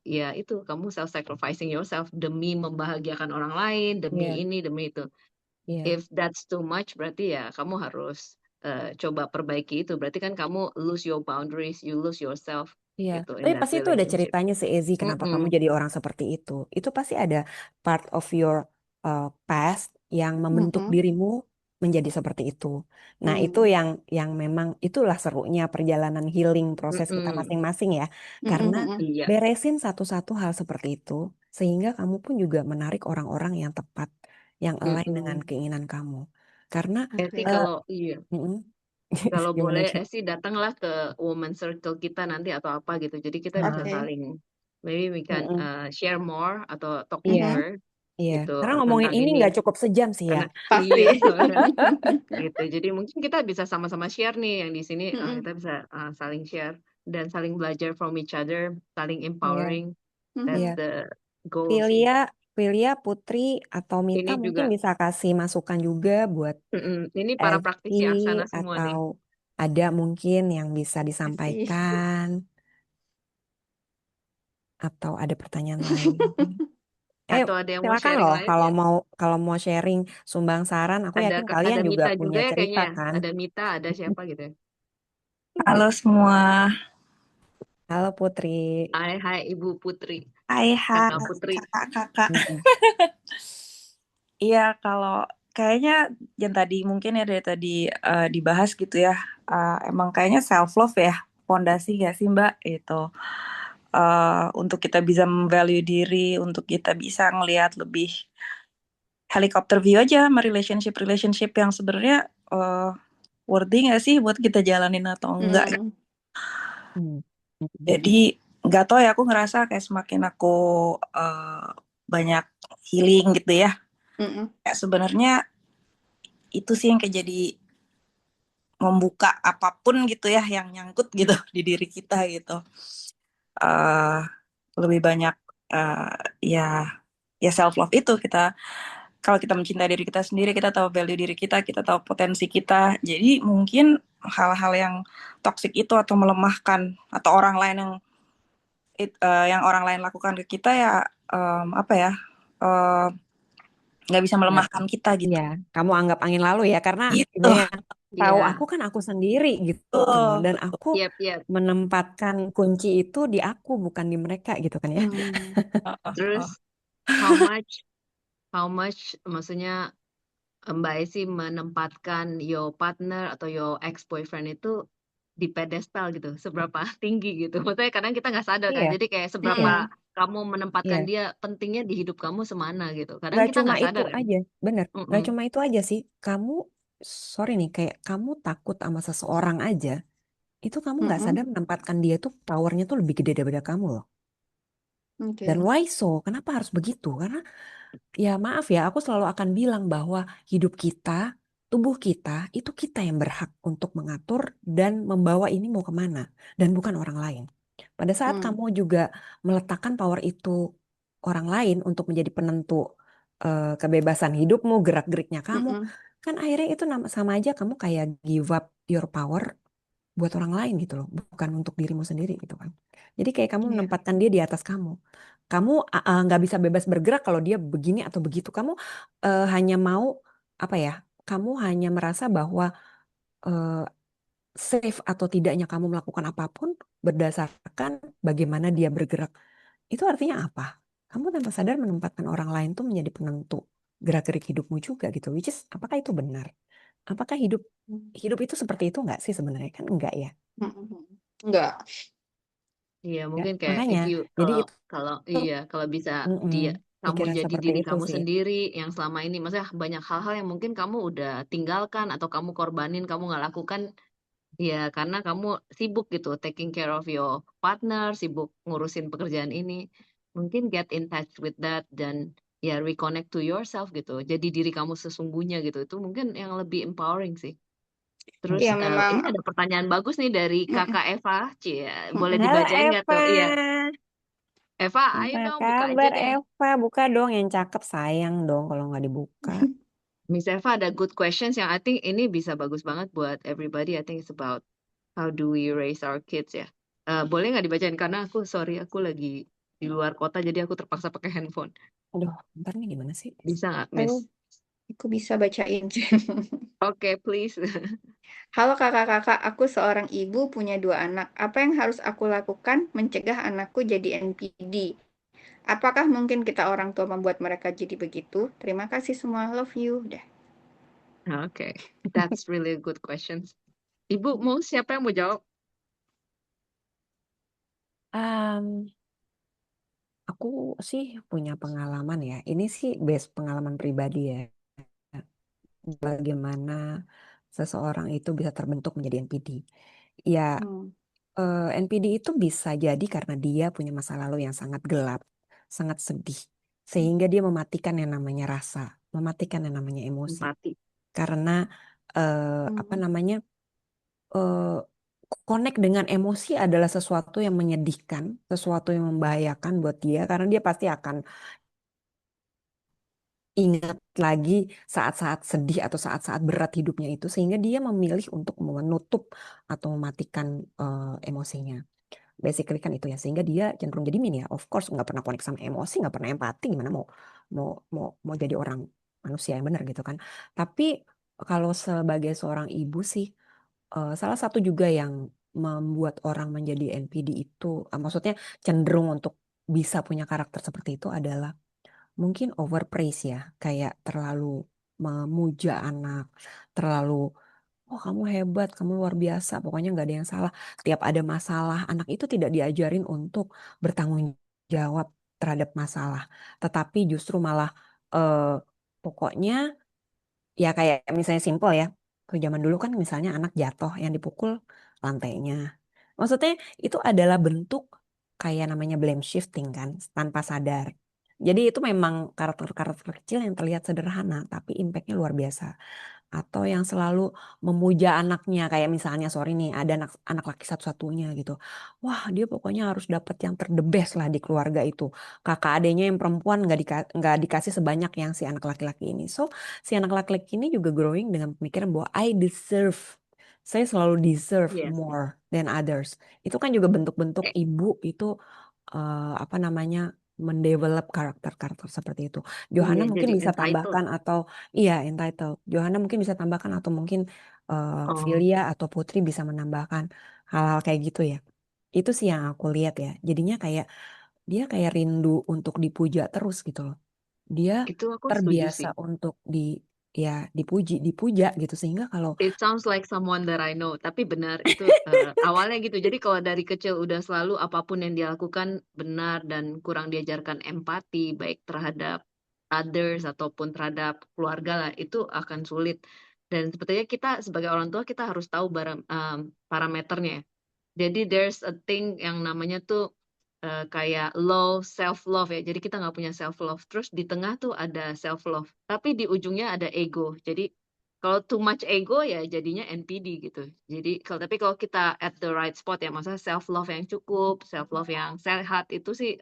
Ya itu kamu self-sacrificing yourself demi membahagiakan orang lain, demi Iya, ini, demi itu. iya, If that's too much, berarti ya kamu harus coba perbaiki itu. Berarti kan kamu lose your boundaries, you lose yourself iya. gitu in Tapi that pasti itu ada relationship. ceritanya si Ezi kenapa kamu Mm-mm, jadi orang seperti itu. Itu pasti ada part of your past yang membentuk Mm-mm. dirimu menjadi seperti itu. Nah, itu Mm. yang memang itulah serunya perjalanan healing proses kita mm-mm. masing-masing ya. Mm-mm. Karena Mm-mm. Iya. beresin satu-satu hal seperti itu sehingga kamu pun juga menarik orang-orang yang tepat, yang align dengan Mm-mm. keinginan kamu. Karena Esti Oke. eh kalau iya. mm-mm. Kalau Gimana boleh, sih? Esti datanglah ke woman circle kita nanti atau apa gitu. Jadi kita bisa Ah, Oke. saling, maybe we can mm-mm. share more atau talk to Iya. Mm-mm. her Iya, gitu karena ngomongin tentang ini ini. nggak cukup sejam sih ya. Karena Pasti. iya, gitu. Jadi mungkin kita bisa sama-sama share nih yang di sini. Mm-mm. Kita bisa saling share dan saling belajar from each other, saling Iya, empowering. That's iya. Mm-mm. the goal sih. Filia, Filia, Putri, atau Mita Ini mungkin juga, bisa kasih masukan juga buat ini para Esti praktisi Aksana semua nih. atau ada mungkin yang bisa Pasti. disampaikan atau ada pertanyaan lain. Atau ada yang mau Silakan sharing loh lain kalau ya? mau sharing sumbang saran, aku Ada yakin kalian ada juga Mita juga punya ya cerita kayaknya ya. kan. Ada Mita, ada siapa gitu ya. Halo semua. Halo Putri. Hai, hai Ibu Putri, Hai, Kakak Putri. kakak-kakak. Mm-mm. Iya, kalau kayaknya yang tadi mungkin ya dari tadi dibahas gitu ya. Emang kayaknya self love ya, fondasi gak sih Mbak? Itu untuk kita bisa value diri, untuk kita bisa ngelihat lebih helikopter view aja sama relationship yang sebenarnya worthy gak sih buat kita jalanin atau enggak. Hmm. Hmm. Jadi nggak tahu ya, aku ngerasa kayak semakin aku eh, banyak healing gitu ya. Mm-mm. Ya sebenarnya itu sih yang kayak jadi membuka apapun gitu ya yang nyangkut gitu di diri kita gitu. eh Lebih banyak eh ya ya self love itu kita, kalau kita mencintai diri kita sendiri, kita tahu value diri kita tahu potensi kita. Jadi mungkin hal-hal yang toksik itu atau melemahkan atau orang lain yang orang lain lakukan ke kita ya apa ya eh, nggak bisa Ya, melemahkan kita gitu. ya, kamu anggap angin lalu ya, karena Gitu. yang tahu Iya, aku kan aku sendiri gitu, dan Betul. aku yep, yep. menempatkan kunci itu di aku bukan di mereka gitu kan ya. Hmm. Terus how much maksudnya Mbak Esi menempatkan your partner atau your ex-boyfriend itu di pedestal gitu, seberapa tinggi gitu. Maksudnya kadang kita nggak sadar kan, Iya, jadi kayak iya, seberapa kamu menempatkan iya. dia pentingnya di hidup kamu semana gitu. Kadang Gak kita cuma nggak itu sadar kan. aja, bener. Mm-mm. Gak cuma itu aja sih. Kamu, sorry nih, kayak kamu takut sama seseorang aja, itu kamu nggak Mm-mm. sadar menempatkan dia tuh powernya tuh lebih gede daripada kamu loh. Oke. Dan why so? Kenapa harus begitu? Karena ya maaf ya, aku selalu akan bilang bahwa hidup kita, tubuh kita, itu kita yang berhak untuk mengatur dan membawa ini mau kemana. Dan bukan orang lain. Pada saat Hmm. kamu juga meletakkan power itu orang lain untuk menjadi penentu kebebasan hidupmu, gerak-geriknya kamu, Mm-mm. kan akhirnya itu sama aja kamu kayak give up your power buat orang lain gitu loh, bukan untuk dirimu sendiri gitu kan. Jadi kayak kamu Iya. menempatkan dia di atas kamu. Kamu nggak bisa bebas bergerak kalau dia begini atau begitu. Kamu hanya mau apa ya? Kamu hanya merasa bahwa eh, safe atau tidaknya kamu melakukan apapun berdasarkan bagaimana dia bergerak. Itu artinya apa? Kamu tanpa sadar menempatkan orang lain tuh menjadi penentu gerak-gerik hidupmu juga gitu. Which is, apakah itu benar? Apakah hidup hidup itu seperti itu nggak sih sebenarnya? Kan enggak ya. Mm-mm. Enggak. Iya, Ya, mungkin kayak makanya, jadi kalau itu kalau iya kalau bisa mm-mm, dia kamu pikiran jadi seperti diri itu kamu sih. sendiri yang selama ini, maksudnya banyak hal-hal yang mungkin kamu udah tinggalkan atau kamu korbanin, kamu nggak lakukan ya karena kamu sibuk gitu taking care of your partner, sibuk ngurusin pekerjaan ini. Mungkin get in touch with that dan ya reconnect to yourself gitu. Jadi diri kamu sesungguhnya gitu. Itu mungkin yang lebih empowering sih. Terus Iya memang. ini ada pertanyaan bagus nih dari Mm-mm. Kakak Eva. Cie, boleh Mm-mm. Halo dibacain nggak tuh? Iya, Eva, Eva, ayo apa dong buka aja kabar deh. Eva? Buka dong yang cakep, sayang dong kalau nggak dibuka. Miss Eva ada good questions yang I think ini bisa bagus banget buat everybody. I think it's about how do we raise our kids ya. Boleh nggak dibacain karena aku sorry aku lagi di luar kota jadi aku terpaksa pakai handphone. Aduh, ntar nih gimana sih? Bisa nggak, Miss? Halo, aku bisa bacain. Oke, please. Halo kakak-kakak, aku seorang ibu punya 2 anak. Apa yang harus aku lakukan mencegah anakku jadi NPD? Apakah mungkin kita orang tua membuat mereka jadi begitu? Terima kasih semua, love you. Dah. Oke, that's really a good questions. Ibu mau siapa yang mau jawab? Am, aku sih punya pengalaman ya. Ini sih based pengalaman pribadi ya. Bagaimana seseorang itu bisa terbentuk menjadi NPD. Ya, Hmm. NPD itu bisa jadi karena dia punya masa lalu yang sangat gelap, sangat sedih, sehingga dia mematikan yang namanya rasa, mematikan yang namanya emosi. Empati. Karena apa Hmm. namanya, eh, connect dengan emosi adalah sesuatu yang menyedihkan, sesuatu yang membahayakan buat dia, karena dia pasti akan ingat lagi saat-saat sedih atau saat-saat berat hidupnya itu, sehingga dia memilih untuk menutup atau mematikan emosinya. basically kan itu ya, sehingga dia cenderung jadi min ya, of course nggak pernah connect sama emosi, nggak pernah empati, gimana mau jadi orang manusia yang benar gitu kan. Tapi kalau sebagai seorang ibu sih, salah satu juga yang membuat orang menjadi NPD itu, maksudnya cenderung untuk bisa punya karakter seperti itu adalah mungkin overpraise ya, kayak terlalu memuja anak, terlalu oh kamu hebat, kamu luar biasa, pokoknya nggak ada yang salah. Tiap ada masalah, anak itu tidak diajarin untuk bertanggung jawab terhadap masalah, tetapi justru malah eh, pokoknya ya kayak misalnya simple ya. Kalau zaman dulu kan misalnya anak jatuh yang dipukul lantainya. Maksudnya itu adalah bentuk kayak namanya blame shifting kan tanpa sadar. Jadi itu memang karakter-karakter kecil yang terlihat sederhana tapi impactnya luar biasa. Atau yang selalu memuja anaknya kayak misalnya sorry nih ada anak anak laki satu-satunya gitu. Wah, dia pokoknya harus dapat yang terdebes lah di keluarga itu. Kakak adanya yang perempuan nggak dikasih sebanyak yang si anak laki-laki ini. So, si anak laki-laki ini juga growing dengan pemikiran bahwa I deserve. Saya selalu deserve Yes. more than others. Itu kan juga bentuk-bentuk Eh, ibu itu apa namanya mendevelop karakter-karakter seperti itu. iya, Johanna mungkin jadi bisa entitled. tambahkan atau iya entitled. Johanna mungkin bisa tambahkan atau mungkin Oh, Filia atau Putri bisa menambahkan hal-hal kayak gitu ya. Itu sih yang aku lihat ya. Jadinya kayak dia kayak rindu untuk dipuja terus gitu loh. Dia itu aku setuju terbiasa sih. untuk ya dipuji, dipuja gitu sehingga kalau It sounds like someone that I know, tapi benar itu awalnya gitu. Jadi kalau dari kecil udah selalu apapun yang dia lakukan benar dan kurang diajarkan empati baik terhadap others ataupun terhadap keluarga lah, itu akan sulit. Dan sepertinya kita sebagai orang tua kita harus tahu parameternya. Jadi there's a thing yang namanya tuh kayak low self love ya. Jadi kita nggak punya self love. Terus di tengah tuh ada self love. Tapi di ujungnya ada ego. Jadi kalau too much ego ya jadinya NPD gitu. Jadi kalau kita at the right spot ya, maksudnya self love yang cukup, self love yang sehat itu sih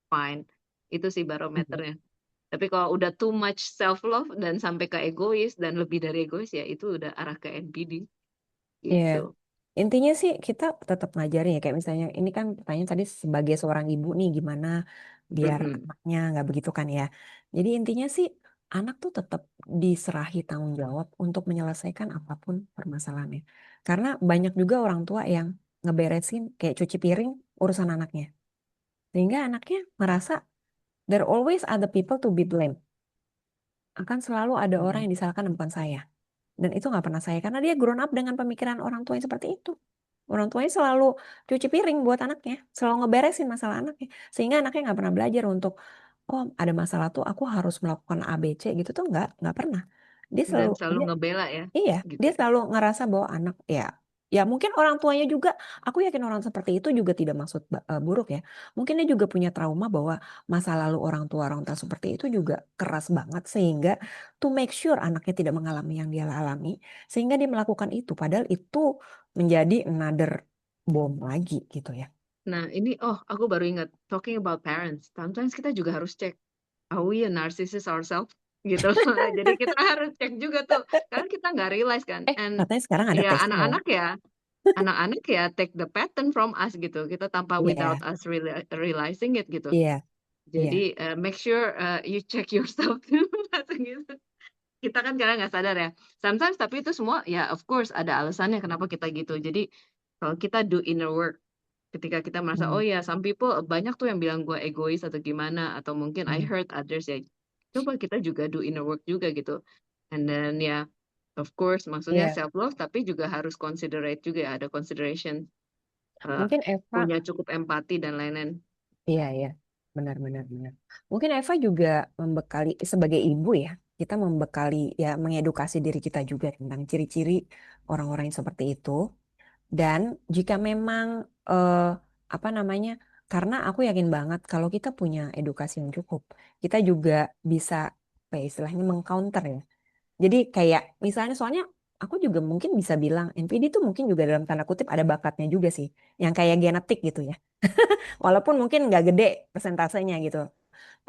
fine. Itu sih barometernya. Tapi kalau udah too much self love dan sampai ke egois dan lebih dari egois ya itu udah arah ke NPD Iya. gitu. Intinya sih kita tetap ngajarin ya kayak misalnya ini kan pertanyaan tadi sebagai seorang ibu nih gimana biar Mm-mm. anaknya nggak begitu kan ya. Jadi intinya sih anak tuh tetap diserahi tanggung jawab untuk menyelesaikan apapun permasalahannya. Karena banyak juga orang tua yang ngeberesin kayak cuci piring urusan anaknya. Sehingga anaknya merasa there always other people to be blamed. Akan selalu ada orang yang disalahkan dan bukan saya. Dan itu nggak pernah saya karena dia grown up dengan pemikiran orang tua yang seperti itu. Orang tuanya selalu cuci piring buat anaknya, selalu ngeberesin masalah anaknya. Sehingga anaknya nggak pernah belajar untuk, oh ada masalah tuh aku harus melakukan A, B, C gitu tuh nggak pernah. Dia Dan selalu, selalu dia ngebela ya iya, gitu. dia selalu ngerasa bahwa anak ya mungkin orang tuanya juga, aku yakin orang seperti itu juga tidak maksud buruk ya. Mungkin dia juga punya trauma bahwa masa lalu orang tua seperti itu juga keras banget sehingga to make sure anaknya tidak mengalami yang dia alami, sehingga dia melakukan itu. Padahal itu menjadi another bom lagi gitu ya. Nah, ini aku baru ingat talking about parents. Sometimes kita juga harus cek are we a narcissist ourselves gitu loh. Jadi kita harus cek juga tuh. Karena kita nggak realize kan. And Katanya sekarang ada ya tesnya loh. anak-anak ya take the pattern from us gitu. Kita tanpa without Iya, us realizing it gitu. iya, iya, Jadi make sure you check yourself dulu gitu. Kita kan kadang nggak sadar ya. Sometimes tapi itu semua ya of course ada alasannya kenapa kita gitu. Jadi kalau kita do inner work ketika kita merasa oh hmm, ya some people banyak tuh yang bilang gue egois atau gimana atau mungkin I hmm, hurt others ya. Coba kita juga do inner work juga gitu. And then ya of course maksudnya iya. self love tapi juga harus considerate juga ya, ada consideration eh, Mungkin Eva. punya cukup empati dan lain-lain. Iya, iya, benar, benar. Mungkin Eva juga membekali sebagai ibu ya, kita membekali ya mengedukasi diri kita juga tentang ciri-ciri orang-orang yang seperti itu. Dan jika memang apa namanya, karena aku yakin banget kalau kita punya edukasi yang cukup, kita juga bisa apa ya, istilahnya mengcounter ya. Jadi kayak misalnya soalnya aku juga mungkin bisa bilang NPD itu mungkin juga dalam tanda kutip ada bakatnya juga sih, yang kayak genetik gitu ya. Walaupun mungkin nggak gede persentasenya gitu.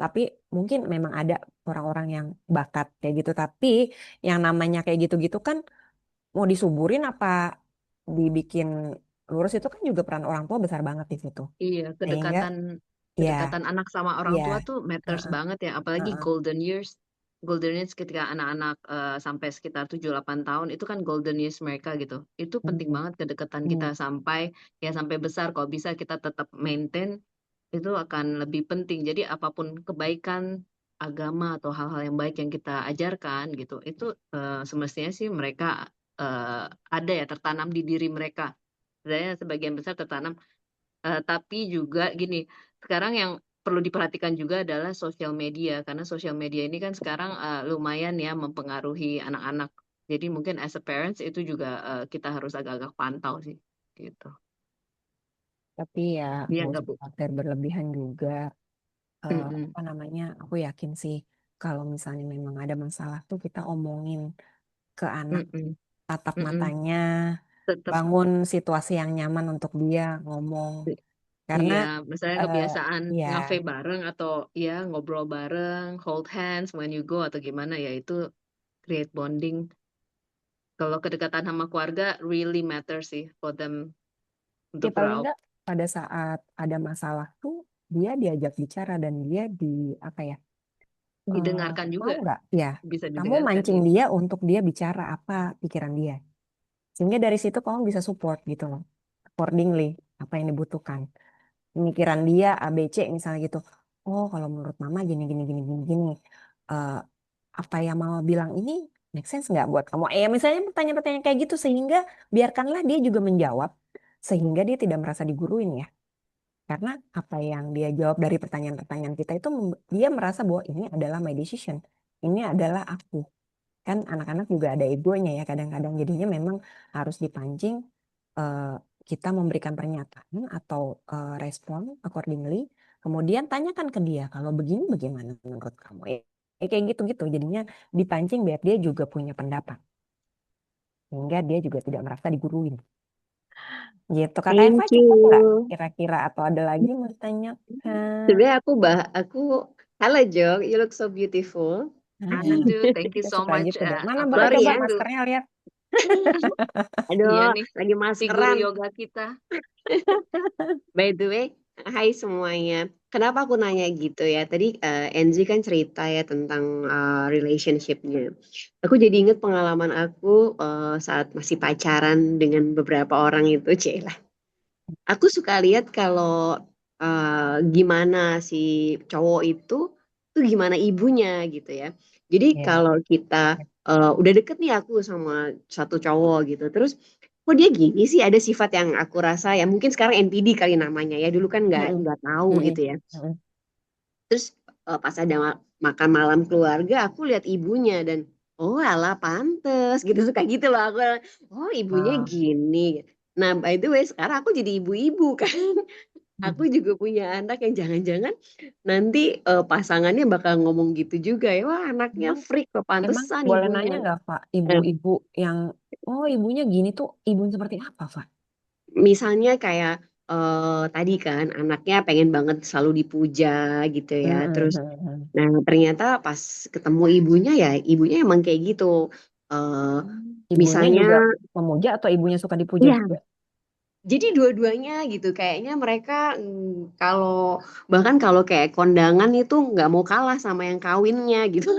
Tapi mungkin memang ada orang-orang yang bakat kayak gitu. Tapi yang namanya kayak gitu-gitu kan mau disuburin apa dibikin lurus itu kan juga peran orang tua besar banget di situ. Iya, Sehingga ya, kedekatan anak sama orang ya, tua tuh matters heeh, banget ya, apalagi heeh, golden years. Golden years ketika anak-anak sampai sekitar 7-8 tahun itu kan golden years mereka gitu. Itu penting hmm, banget kedekatan kita hmm. sampai besar. Kalau bisa kita tetap maintain, itu akan lebih penting. Jadi apapun kebaikan agama atau hal-hal yang baik yang kita ajarkan gitu, itu semestinya sih mereka ada ya tertanam di diri mereka. Sebenarnya sebagian besar tertanam. Tapi juga gini, sekarang yang perlu diperhatikan juga adalah sosial media, karena sosial media ini kan sekarang lumayan ya mempengaruhi anak-anak. Jadi mungkin as a parents itu juga kita harus agak-agak pantau sih, gitu. Tapi ya Iya nggak nggak usah Bu? khawatir berlebihan juga. Mm-mm. Apa namanya? Aku yakin sih kalau misalnya memang ada masalah tuh kita omongin ke anak, Mm-mm. tatap Mm-mm. matanya, Tetap bangun situasi yang nyaman untuk dia ngomong. Karena iya, misalnya eh, kebiasaan ya ngafe bareng atau ya ngobrol bareng, hold hands when you go atau gimana ya itu create bonding. Kalau kedekatan sama keluarga really matter sih for them ya untuk paling grow up. nggak pada saat ada masalah tuh dia diajak bicara dan dia di apa ya Didengarkan mau juga, nggak ya bisa kamu didengarkan mancing ya. dia untuk dia bicara apa pikiran dia sehingga dari situ kamu bisa support gitu loh accordingly apa yang dibutuhkan pemikiran dia ABC misalnya gitu oh kalau menurut mama gini gini gini gini gini Eh, apa yang mama bilang ini make sense nggak buat kamu misalnya pertanyaan-pertanyaan kayak gitu sehingga biarkanlah dia juga menjawab sehingga dia tidak merasa diguruin ya karena apa yang dia jawab dari pertanyaan-pertanyaan kita itu dia merasa bahwa ini adalah my decision ini adalah aku kan anak-anak juga ada egonya ya kadang-kadang jadinya memang harus dipancing eh, kita memberikan pernyataan atau respon accordingly kemudian tanyakan ke dia kalau begini bagaimana menurut kamu kayak gitu-gitu jadinya dipancing biar dia juga punya pendapat sehingga dia juga tidak merasa diguruin gitu kakak Eva Thank cukup nggak you. kira-kira atau ada lagi mau ditanyakan. Sebenarnya aku halo Jo, you look so beautiful. Ah, Aduh, thank you dia so suka much. gitu deh. Mana boleh Apalagi Sorry coba ya, itu, maskernya lihat. iya aduh nih, lagi figur maskeran. yoga kita. By the way, hai semuanya. Kenapa aku nanya gitu ya? Tadi Enzi kan cerita ya tentang relationship-nya. Aku jadi inget pengalaman aku saat masih pacaran dengan beberapa orang itu, Cila. Aku suka lihat kalau gimana si cowok itu tuh gimana ibunya gitu ya. Jadi Iya. kalau kita udah deket nih aku sama satu cowok gitu, terus kok dia gini sih ada sifat yang aku rasa ya mungkin sekarang NPD kali namanya ya dulu kan Mm-mm. nggak tahu Mm-mm. gitu ya. Mm-mm. Terus pas ada makan malam keluarga aku lihat ibunya dan oh alah pantes gitu suka gitu loh aku oh ibunya Ah. gini. Nah by the way sekarang aku jadi ibu-ibu kan. Aku juga punya anak yang jangan-jangan nanti pasangannya bakal ngomong gitu juga ya. Wah, anaknya Emang, freak, kok emang pantesan boleh ibunya. nanya nggak, Pak, Nah, ibu-ibu yang, oh ibunya gini tuh, ibu seperti apa, Pak? misalnya kayak tadi kan anaknya pengen banget selalu dipuja gitu ya. Terus, Mm-mm. nah ternyata pas ketemu ibunya ya, ibunya emang kayak gitu. Eh Ibunya misalnya, juga memuja atau ibunya suka dipuja ya juga? jadi dua-duanya gitu. Kayaknya mereka kalau bahkan kalau kayak kondangan itu nggak mau kalah sama yang kawinnya gitu.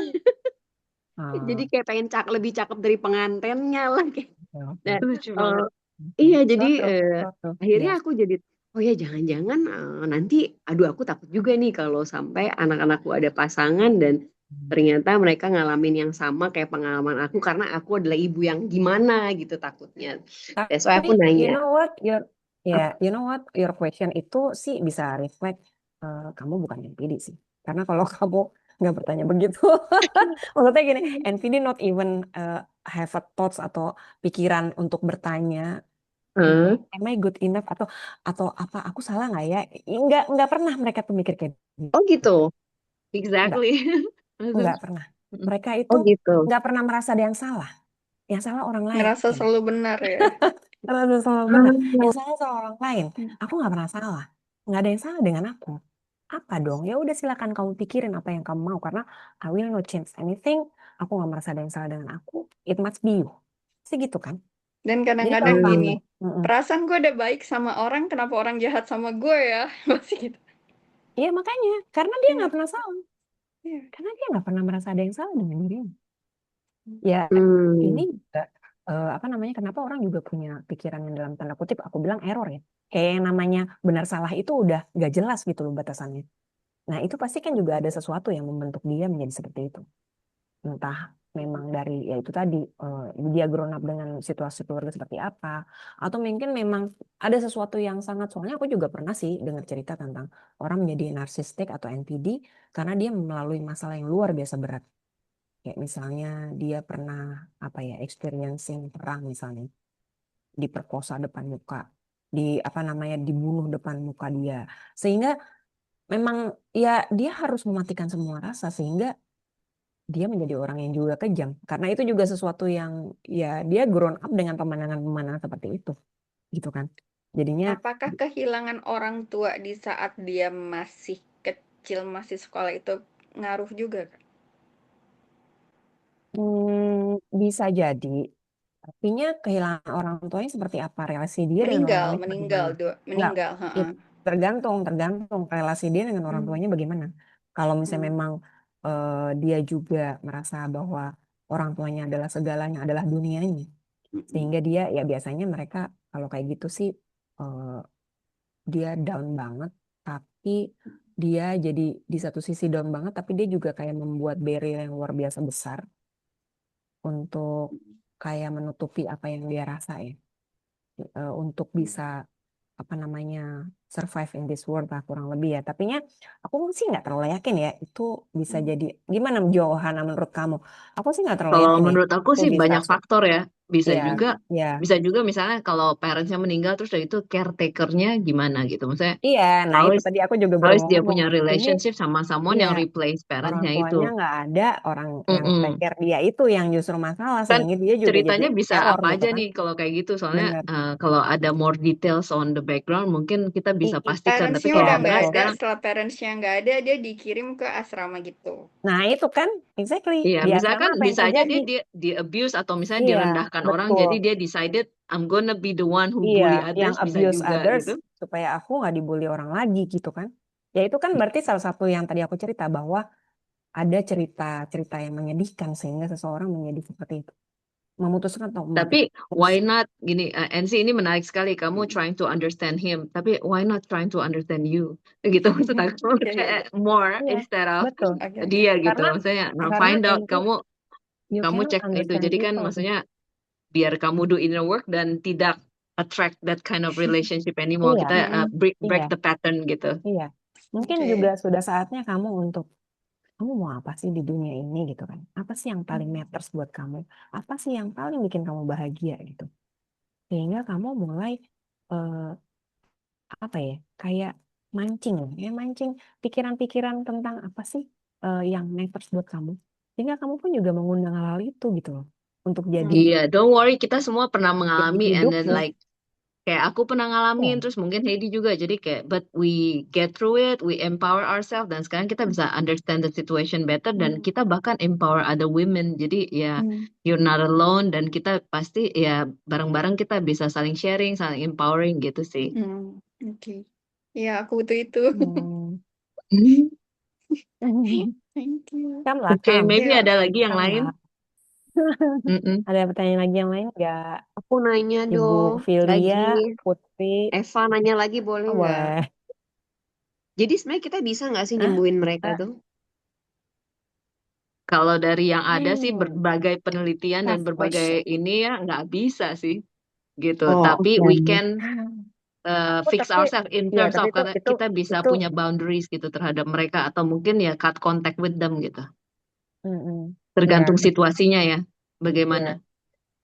Jadi Ah, kayak pengen lebih cakep dari pengantennya lah kayak. oke, oke. Nah, Lucu eh, banget. Oke. iya jadi Suatu, suatu, akhirnya ya. aku jadi oh ya jangan-jangan nanti aduh aku takut juga nih kalau sampai anak-anakku ada pasangan dan ternyata mereka ngalamin yang sama kayak pengalaman aku karena aku adalah ibu yang gimana gitu takutnya. That's why Tapi aku you nanya. know what, "Ah, you know what, your question itu sih bisa reflect kamu bukan NPD sih. Karena kalau kamu nggak bertanya begitu, maksudnya gini, NPD not even have a thoughts atau pikiran untuk bertanya, am I good enough atau apa aku salah nggak ya? Nggak pernah mereka tuh mikir kayak oh gitu. gitu. Nggak, Exactly. Langsung. nggak pernah. Mm-mm. Mereka itu Oh gitu. nggak pernah merasa ada yang salah. Yang salah orang Ngerasa lain. selalu benar ya. Terlalu salah benar. Yang Ah, salah salah orang lain. Aku nggak pernah salah. Nggak ada yang salah dengan aku. Apa dong? Ya udah silakan kamu pikirin apa yang kamu mau karena I will not change anything. Aku nggak merasa ada yang salah dengan aku. It must be you. Sih gitu kan? Dan Jadi kadang-kadang kalau gini, mm-mm. perasaan gue udah baik sama orang, kenapa orang jahat sama gue ya? Masih gitu. Iya makanya karena dia Iya, nggak pernah salah, iya. karena dia nggak pernah merasa ada yang salah dengan dirinya. Ya ini Hmm. juga apa namanya kenapa orang juga punya pikiran yang dalam tanda kutip aku bilang error ya. Kayak yang namanya benar salah itu udah nggak jelas gitu loh batasannya. Nah itu pasti kan juga ada sesuatu yang membentuk dia menjadi seperti itu. Entah memang dari ya itu tadi dia grown up dengan situasi keluarga seperti apa, atau mungkin memang ada sesuatu yang sangat, soalnya aku juga pernah sih dengar cerita tentang orang menjadi narsistik atau NPD karena dia melalui masalah yang luar biasa berat. Kayak misalnya dia pernah apa ya experiencing perang misalnya, diperkosa depan muka, di apa namanya dibunuh depan muka dia, sehingga memang ya dia harus mematikan semua rasa sehingga dia menjadi orang yang juga kejam. Karena itu juga sesuatu yang ya dia grown up dengan pemandangan-pemandangan seperti itu, gitu kan. Jadinya Apakah kehilangan orang tua di saat dia masih kecil, masih sekolah itu ngaruh juga, Kak? bisa jadi. Artinya kehilangan orang tuanya seperti apa? Relasi dia dengan orang Meninggal, tuanya meninggal, bagaimana? Enggak, meninggal, heeh. tergantung relasi dia dengan orang Hmm, tuanya bagaimana. Kalau misalnya hmm, memang dia juga merasa bahwa orang tuanya adalah segalanya, adalah dunianya, hmm, sehingga dia ya biasanya mereka kalau kayak gitu sih eh, dia down banget, tapi dia jadi di satu sisi down banget, tapi dia juga kayak membuat barrier yang luar biasa besar untuk kayak menutupi apa yang dia rasa ya, untuk bisa apa namanya survive in this world lah kurang lebih ya. Tapi nya aku sih nggak terlalu yakin ya itu bisa hmm. jadi gimana Johanna menurut kamu? Aku sih nggak terlalu Kalau yakin ya menurut aku itu sih bisa. banyak faktor ya. Bisa Ya, juga, ya, bisa juga misalnya kalau parentsnya meninggal terus dari itu caretakernya gimana gitu. Maksudnya iya. Nah how itu is tadi aku juga baru how is mau dia ngomong. punya Ini relationship sama someone iya yang replace orang parentsnya itu. tuanya nggak ada, orang yang take Mm-mm. care dia itu yang justru masalah Kan sehingga dia juga jadi ceritanya bisa error apa gitu aja kan. nih kalau kayak gitu. Soalnya Bener. kalau ada more details on the background mungkin kita bisa pastikan. Tapi Parentsnya kalau Iya udah nggak enggak betul. ada, sekarang, setelah parentsnya nggak ada, dia dikirim ke asrama gitu. Nah itu kan exactly iya di misalkan asrama apa yang bisa aja terjadi? dia di abuse atau misalnya Iya direndahkan orang. betul. Jadi dia decided I'm gonna be the one who Iya, bully yang others bisa abuse juga others gitu. supaya aku nggak dibully orang lagi gitu kan. Ya itu kan berarti salah satu yang tadi aku cerita bahwa ada cerita-cerita yang menyedihkan sehingga seseorang menjadi seperti itu. Memutuskan untuk Tapi mematikan terus. why not gini, NC ini menarik sekali kamu trying to understand him, tapi why not trying to understand you? Gitu maksud aku Iya, iya, kayak iya. more Iya, instead of betul. Oke, oke. dia gitu. Karena Maksudnya nah, karena find out NT kamu you kamu cannot cek itu. understand Jadi kan people. maksudnya biar kamu do inner work dan tidak attract that kind of relationship anymore. Iya, Kita Mm-mm. break iya, the pattern gitu. iya. Mungkin juga Oke. sudah saatnya kamu untuk kamu mau apa sih di dunia ini gitu kan? Apa sih yang paling matters buat kamu? Apa sih yang paling bikin kamu bahagia gitu? Sehingga kamu mulai eh, apa ya? Kayak mancing, ya mancing pikiran-pikiran tentang apa sih yang matters buat kamu. Sehingga kamu pun juga mengundang hal-hal itu gitu loh untuk jadi Hmm. Iya, don't worry, kita semua pernah jadi mengalami and then hidupmu. like kayak aku pernah ngalamin, Ya. terus mungkin Heidi juga. Jadi kayak, but we get through it, we empower ourselves, dan sekarang kita bisa understand the situation better, dan Hmm. kita bahkan empower other women. Jadi ya, Hmm. you're not alone, dan kita pasti ya bareng-bareng kita bisa saling sharing, saling empowering gitu sih. Hmm. Oke. Iya, aku butuh itu. Hmm. Thank you. Kam lah, Oke, Kam. maybe Iya, ada lagi yang Kam lain. lah. Mm-mm. Ada pertanyaan lagi yang lain nggak? Aku nanya Ibu dong Filia, lagi. Putri, Eva nanya lagi boleh oh, nggak? boleh. Jadi sebenarnya kita bisa nggak sih Ah, nyembuhin mereka bisa. tuh? Kalau dari yang ada sih Hmm, berbagai penelitian dan tough berbagai question. ini ya nggak bisa sih gitu. Oh, Tapi we oke. can Oh, fix tapi ourselves in ya, terms tapi of itu karena itu kita bisa itu punya boundaries gitu terhadap mereka atau mungkin ya cut contact with them gitu. mm-mm. Ya, Tergantung situasinya ya. ya. Bagaimana?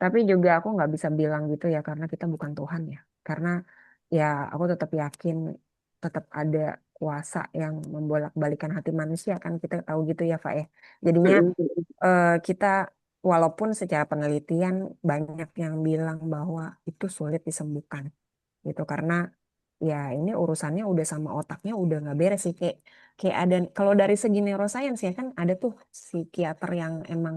Tapi juga aku nggak bisa bilang gitu ya karena kita bukan Tuhan ya. Karena ya aku tetap yakin tetap ada kuasa yang membolak-balikan hati manusia kan kita tahu gitu ya, Pak ya. Jadinya Mm-mm. kita walaupun secara penelitian banyak yang bilang bahwa itu sulit disembuhkan gitu karena ya ini urusannya udah sama otaknya udah nggak beres sih kayak ada kalau dari segi neuroscience ya kan ada tuh psikiater yang emang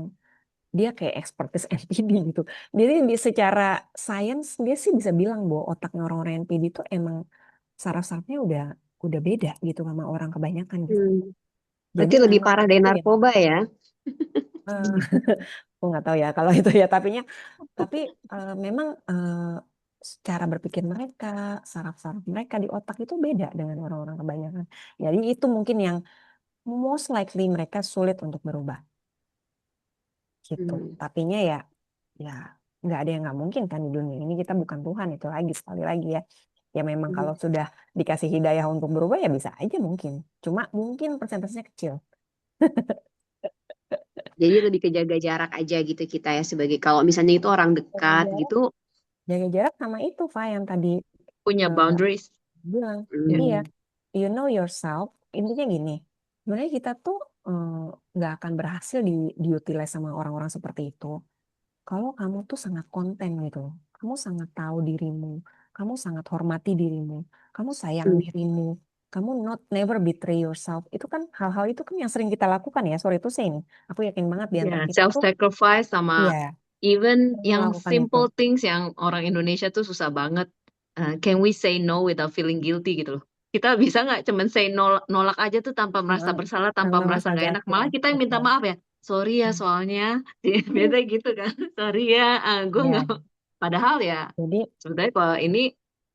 dia kayak expertise NPD gitu. Jadi secara sains dia sih bisa bilang bahwa otaknya orang-orang NPD itu emang saraf-sarafnya udah beda gitu sama orang kebanyakan gitu. Jadi Berarti lebih memang parah dari itu ya. narkoba ya. eh, aku nggak tahu ya kalau itu ya. Tapi memang cara berpikir mereka, saraf-saraf mereka di otak itu beda dengan orang-orang kebanyakan. Jadi itu mungkin yang most likely mereka sulit untuk berubah gitu. Hmm. Tapinya ya nggak ada yang nggak mungkin kan di dunia ini, kita bukan Tuhan, itu lagi sekali lagi ya. Ya memang kalau sudah dikasih hidayah untuk berubah ya bisa aja mungkin. Cuma mungkin persentasenya kecil. Jadi lebih ke jaga jarak aja gitu kita ya sebagai kalau misalnya itu orang Jaga dekat jarak, gitu. jaga jarak sama itu Fa yang tadi Punya eh, boundaries. bilang. Ya. Iya, Hmm. you know yourself. Intinya gini, sebenarnya kita tuh nggak akan berhasil diutilize sama orang-orang seperti itu. Kalau kamu tuh sangat konten gitu, kamu sangat tahu dirimu, kamu sangat hormati dirimu, kamu sayang Hmm. dirimu, kamu never betray yourself. Itu kan hal-hal itu kan yang sering kita lakukan ya. Sorry itu sih ini. Aku yakin banget di Ya, antara kita self tuh, sacrifice sama iya, even sering yang melakukan itu. simple things yang orang Indonesia tuh susah banget. Can we say no without feeling guilty gitu loh. Kita bisa nggak cuman say nolak aja tuh tanpa merasa Heeh, bersalah, tanpa tanpa merasa merasa nggak enak. gagal. Malah kita yang minta Betul. maaf ya. Sorry ya Hmm. soalnya. Biasa gitu kan. Sorry ya, gue Iya, nggak. Padahal ya jadi sebenarnya kalau ini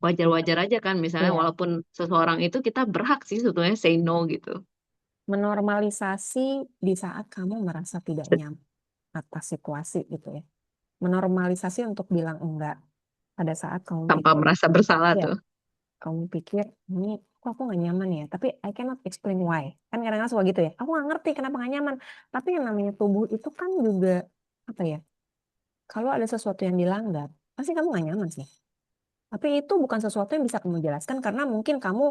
wajar-wajar aja kan. Misalnya iya, walaupun seseorang itu kita berhak sih sebetulnya say no gitu. menormalisasi di saat kamu merasa tidak nyaman atas situasi gitu ya. Menormalisasi untuk bilang enggak pada saat kamu Tanpa pikir, merasa bersalah ya, tuh. kamu pikir ini kok aku nggak nyaman ya, tapi I cannot explain why. Kan kadang-kadang suka gitu ya, aku nggak ngerti kenapa nggak nyaman. Tapi yang namanya tubuh itu kan juga apa ya? Kalau ada sesuatu yang dilanggar, pasti kamu nggak nyaman sih. Tapi itu bukan sesuatu yang bisa kamu jelaskan karena mungkin kamu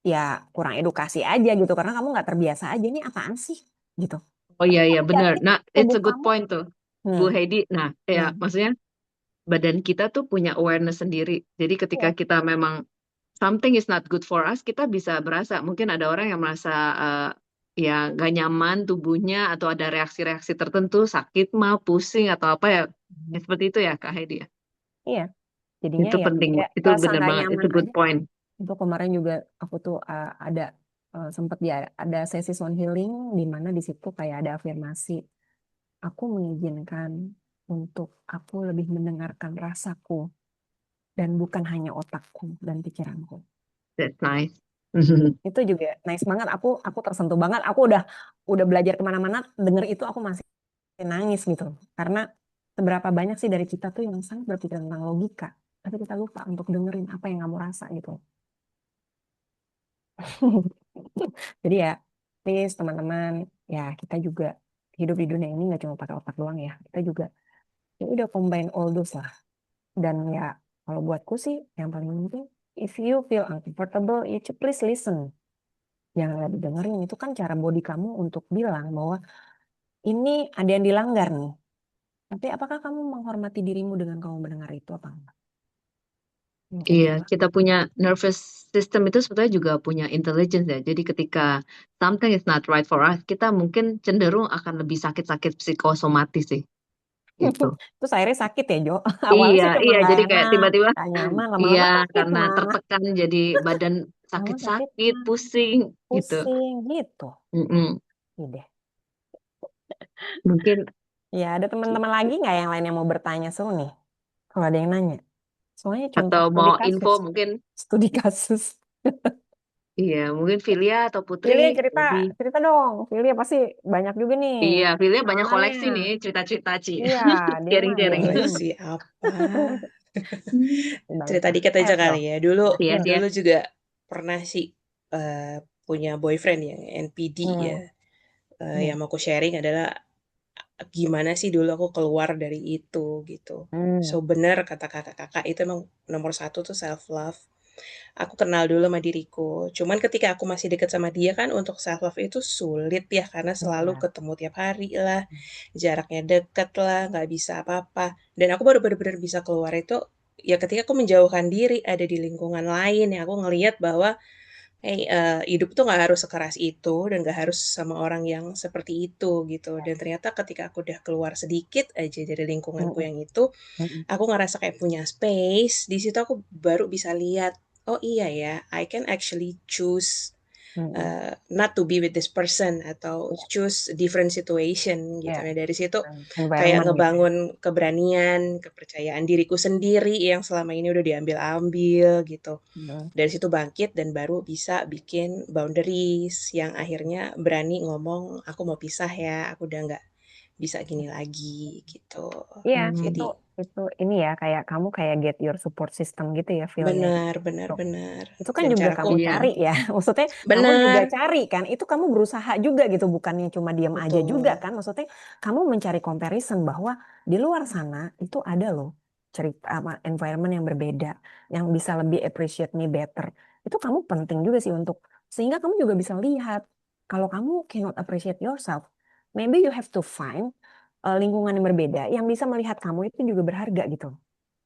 ya kurang edukasi aja gitu, karena kamu nggak terbiasa aja ini apaan sih gitu. Oh Tapi iya iya kamu benar. yakin Nah, it's tubuh a good kamu, point tuh, Bu hmm, Heidi. Nah, ya hmm, maksudnya badan kita tuh punya awareness sendiri. Jadi ketika iya, kita memang something is not good for us, kita bisa berasa. Mungkin ada orang yang merasa ya gak nyaman tubuhnya atau ada reaksi-reaksi tertentu, sakit mah, pusing atau apa ya. Ya seperti itu ya Kak Heidi ya. iya. Jadinya Itu ya penting, kayak itu rasa benar nggak banget. It's nyaman a good aja. point. Untuk kemarin juga aku tuh ada sempat dia ada sesi sound healing di mana di situ kayak ada afirmasi. Aku mengizinkan untuk aku lebih mendengarkan rasaku dan bukan hanya otakku dan pikiranku. That's nice. Itu juga nice banget. Aku tersentuh banget. Aku udah belajar kemana-mana. Denger itu aku masih nangis gitu. Karena seberapa banyak sih dari kita tuh yang sangat berpikir tentang logika, tapi kita lupa untuk dengerin apa yang kamu rasa gitu. Jadi ya, please teman-teman, ya kita juga hidup di dunia ini nggak cuma pakai otak doang ya. Kita juga ya udah combine all those lah. Dan ya kalau buatku sih yang paling penting, if you feel uncomfortable, you please listen. Yang nggak didengerin itu kan cara body kamu untuk bilang bahwa ini ada yang dilanggar nih. Tapi apakah kamu menghormati dirimu dengan kamu mendengar itu apa enggak? Kayak Iya, gitu. kita punya nervous system itu sebetulnya juga punya intelligence ya. Jadi ketika something is not right for us, kita mungkin cenderung akan lebih sakit-sakit psikosomatis sih, gitu. Terus akhirnya sakit ya Jo. Awalnya Iya, sih cuma iya. nggak Jadi kayak enak, tiba-tiba, nggak nyaman, iya, lama-lama sakit karena mah. tertekan jadi badan Lama sakit sakit-sakit, mah. pusing, gitu. Pusing gitu. Mm-mm. Iya. Mungkin Ya, ada teman-teman lagi nggak yang lain yang mau bertanya seru nih? Kalau ada yang nanya. Soalnya contoh atau studi mau info, kasus. mungkin Studi kasus. iya, mungkin Filia atau Putri Filia cerita, lebih. cerita dong. Filia pasti banyak juga nih Iya, Filia banyak pengalamannya. koleksi nih cerita-cerita Ci. Iya, dia mah ya Sharing-sharing. ini. Koleksi apa? Baik Cerita lah. dikit aja Ayo, kali dong. ya. Dulu Iya, Hmm. sih ya. dulu juga pernah sih punya boyfriend yang NPD ya. Hmm. Yang mau aku sharing adalah gimana sih dulu aku keluar dari itu gitu. So Hmm. bener kata kakak-kakak itu emang nomor satu tuh self love. Aku kenal dulu sama diriku. Cuman ketika aku masih deket sama dia kan untuk self love itu sulit ya karena selalu Iya. ketemu tiap hari lah, jaraknya deket lah, nggak bisa apa-apa. Dan aku baru bener-bener bisa keluar itu ya ketika aku menjauhkan diri ada di lingkungan lain yang aku ngelihat bahwa hey, hidup tuh nggak harus sekeras itu dan nggak harus sama orang yang seperti itu gitu. Dan ternyata ketika aku udah keluar sedikit aja dari lingkunganku Mm-mm. yang itu, Mm-mm. aku ngerasa kayak punya space. Di situ aku baru bisa lihat, oh iya ya, I can actually choose Mm-mm. not to be with this person atau Ya, choose different situation gitu. ya. Nah dari situ kayak Environment gitu ya. ngebangun keberanian, kepercayaan diriku sendiri yang selama ini udah diambil-ambil gitu. Mm. Dari situ bangkit dan baru bisa bikin boundaries yang akhirnya berani ngomong, aku mau pisah ya, aku udah nggak bisa gini lagi gitu. Iya, Jadi itu ini ya kayak kamu kayak get your support system gitu ya feelnya gitu. benar, benar, benar. Itu kan Dan juga caraku kamu Iya, cari ya. Maksudnya kamu juga benar, cari kan. Itu kamu berusaha juga gitu. Bukannya cuma diam aja juga betul. kan. Maksudnya kamu mencari comparison bahwa di luar sana itu ada loh cerita apa environment yang berbeda. Yang bisa lebih appreciate me better. Itu kamu penting juga sih untuk. Sehingga kamu juga bisa lihat. Kalau kamu cannot appreciate yourself. Maybe you have to find lingkungan yang berbeda. Yang bisa melihat kamu itu juga berharga gitu.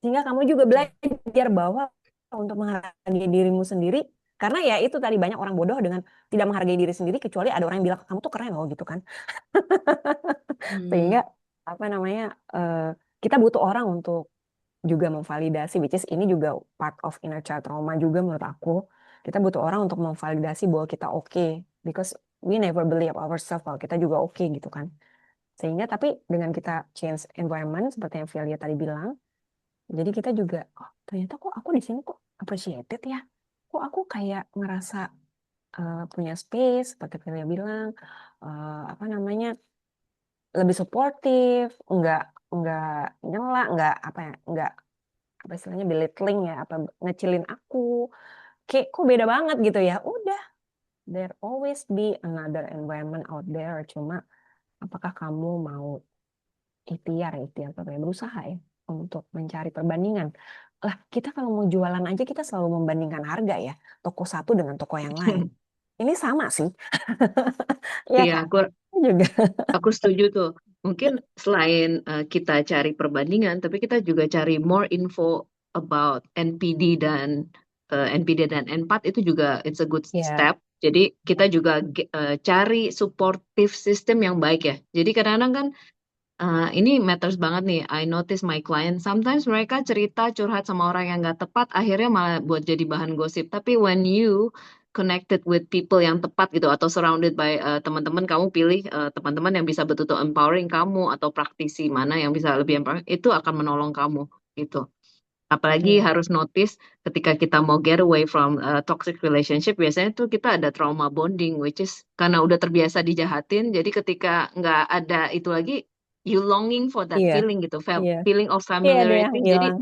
Sehingga kamu juga Betul. belajar bahwa untuk menghargai dirimu sendiri, karena ya itu tadi banyak orang bodoh dengan tidak menghargai diri sendiri kecuali ada orang yang bilang kamu tuh keren loh gitu kan. Sehingga Hmm. apa namanya eh, kita butuh orang untuk juga memvalidasi, which is ini juga part of inner child trauma juga menurut aku. Kita butuh orang untuk memvalidasi bahwa kita oke, because we never believe ourselves bahwa kita juga oke gitu kan. Sehingga tapi dengan kita change environment seperti yang Velia tadi bilang, jadi kita juga, oh ternyata kok aku di sini kok appreciated ya. Kok aku kayak ngerasa punya space, seperti Velia bilang, apa namanya, lebih suportif, nggak nyela, nggak apa ya, nggak apa istilahnya belittling ya, apa ngecilin aku. Kayak kok beda banget gitu ya. Udah, there always be another environment out there. Cuma apakah kamu mau ikhtiar apa ya, berusaha ya untuk mencari perbandingan. Lah, kita kalau mau jualan aja kita selalu membandingkan harga ya, toko satu dengan toko yang lain. Ini sama sih, iya iya, kan? aku Juga. Aku setuju tuh. Mungkin selain kita cari perbandingan, tapi kita juga cari more info about NPD dan N4 itu juga it's a good Ya, step. Jadi kita juga cari supportive system yang baik ya. Jadi kadang-kadang kan ini matters banget nih. I notice my client sometimes mereka cerita curhat sama orang yang nggak tepat, akhirnya malah buat jadi bahan gosip. Tapi when you connected with people yang tepat gitu atau surrounded by teman-teman, kamu pilih teman-teman yang bisa betul-betul empowering kamu atau praktisi mana yang bisa lebih empowering, itu akan menolong kamu gitu. Apalagi iya, harus notice ketika kita mau get away from toxic relationship, biasanya tuh kita ada trauma bonding, which is karena udah terbiasa dijahatin, jadi ketika nggak ada itu lagi, you longing for that iya, feeling gitu, iya. feeling of Kayak ada yang familiarity. Jadi hilang.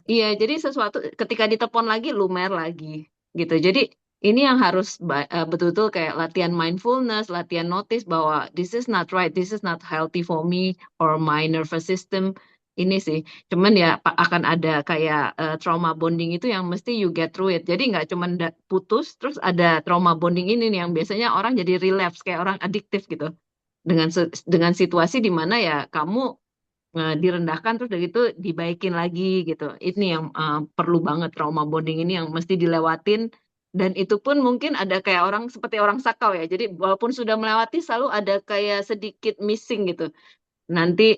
iya, jadi sesuatu ketika ditelepon lagi, lumer lagi gitu. Jadi ini yang harus betul-betul kayak latihan mindfulness, latihan notice bahwa this is not right, this is not healthy for me or my nervous system. Ini sih, cuman ya akan ada kayak trauma bonding itu yang mesti you get through it. Jadi nggak cuman putus, terus ada trauma bonding ini nih yang biasanya orang jadi relapse kayak orang adiktif gitu dengan dengan situasi di mana ya kamu direndahkan terus dari itu dibaikin lagi gitu. Ini yang perlu banget trauma bonding ini yang mesti dilewatin dan itu pun mungkin ada kayak orang seperti orang sakau ya. Jadi walaupun sudah melewati selalu ada kayak sedikit missing gitu. Nanti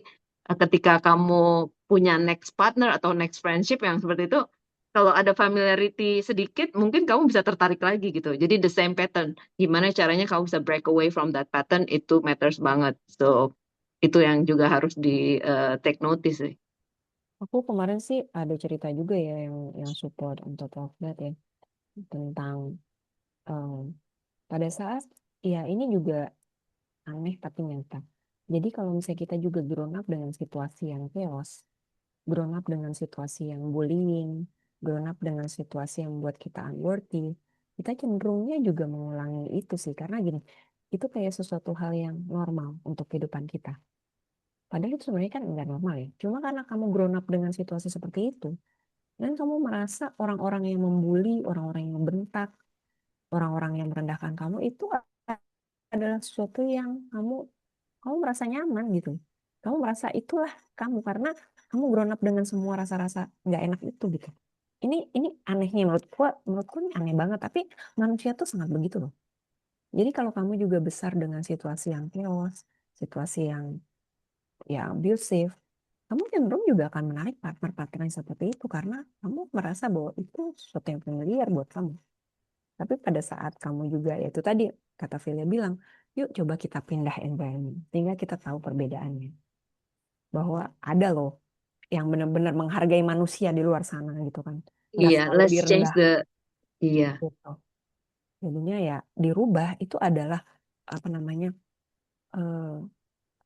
ketika kamu punya next partner atau next friendship yang seperti itu, kalau ada familiarity sedikit, mungkin kamu bisa tertarik lagi gitu. Jadi the same pattern. Gimana caranya kamu bisa break away from that pattern itu matters banget. So itu yang juga harus di take notice sih. Aku kemarin sih ada cerita juga ya yang support untuk top that ya tentang em, pada saat ya ini juga aneh tapi nyata. Jadi kalau misalnya kita juga grown up dengan situasi yang chaos, grown up dengan situasi yang bullying, grown up dengan situasi yang membuat kita unworthy, kita cenderungnya juga mengulangi itu sih. Karena gini, itu kayak sesuatu hal yang normal untuk kehidupan kita. Padahal itu sebenarnya kan enggak normal ya. Cuma karena kamu grown up dengan situasi seperti itu, dan kamu merasa orang-orang yang membuli, orang-orang yang membentak, orang-orang yang merendahkan kamu itu adalah sesuatu yang kamu merasa nyaman gitu. Kamu merasa itulah kamu karena kamu grown up dengan semua rasa-rasa nggak enak itu gitu. ini anehnya menurutku ini aneh banget, tapi manusia tuh sangat begitu loh. Jadi kalau kamu juga besar dengan situasi yang chaos, situasi yang ya abusive, kamu cenderung juga akan menarik partner-partner yang seperti itu karena kamu merasa bahwa itu sesuatu yang familiar buat kamu. Tapi pada saat kamu juga, ya itu tadi kata Filia bilang, yuk coba kita pindah environment, sehingga kita tahu perbedaannya. Bahwa ada loh yang benar-benar menghargai manusia di luar sana gitu kan. Nggak Iya, selalu let's change direndah iya. gitu. Jadinya ya dirubah itu adalah apa namanya,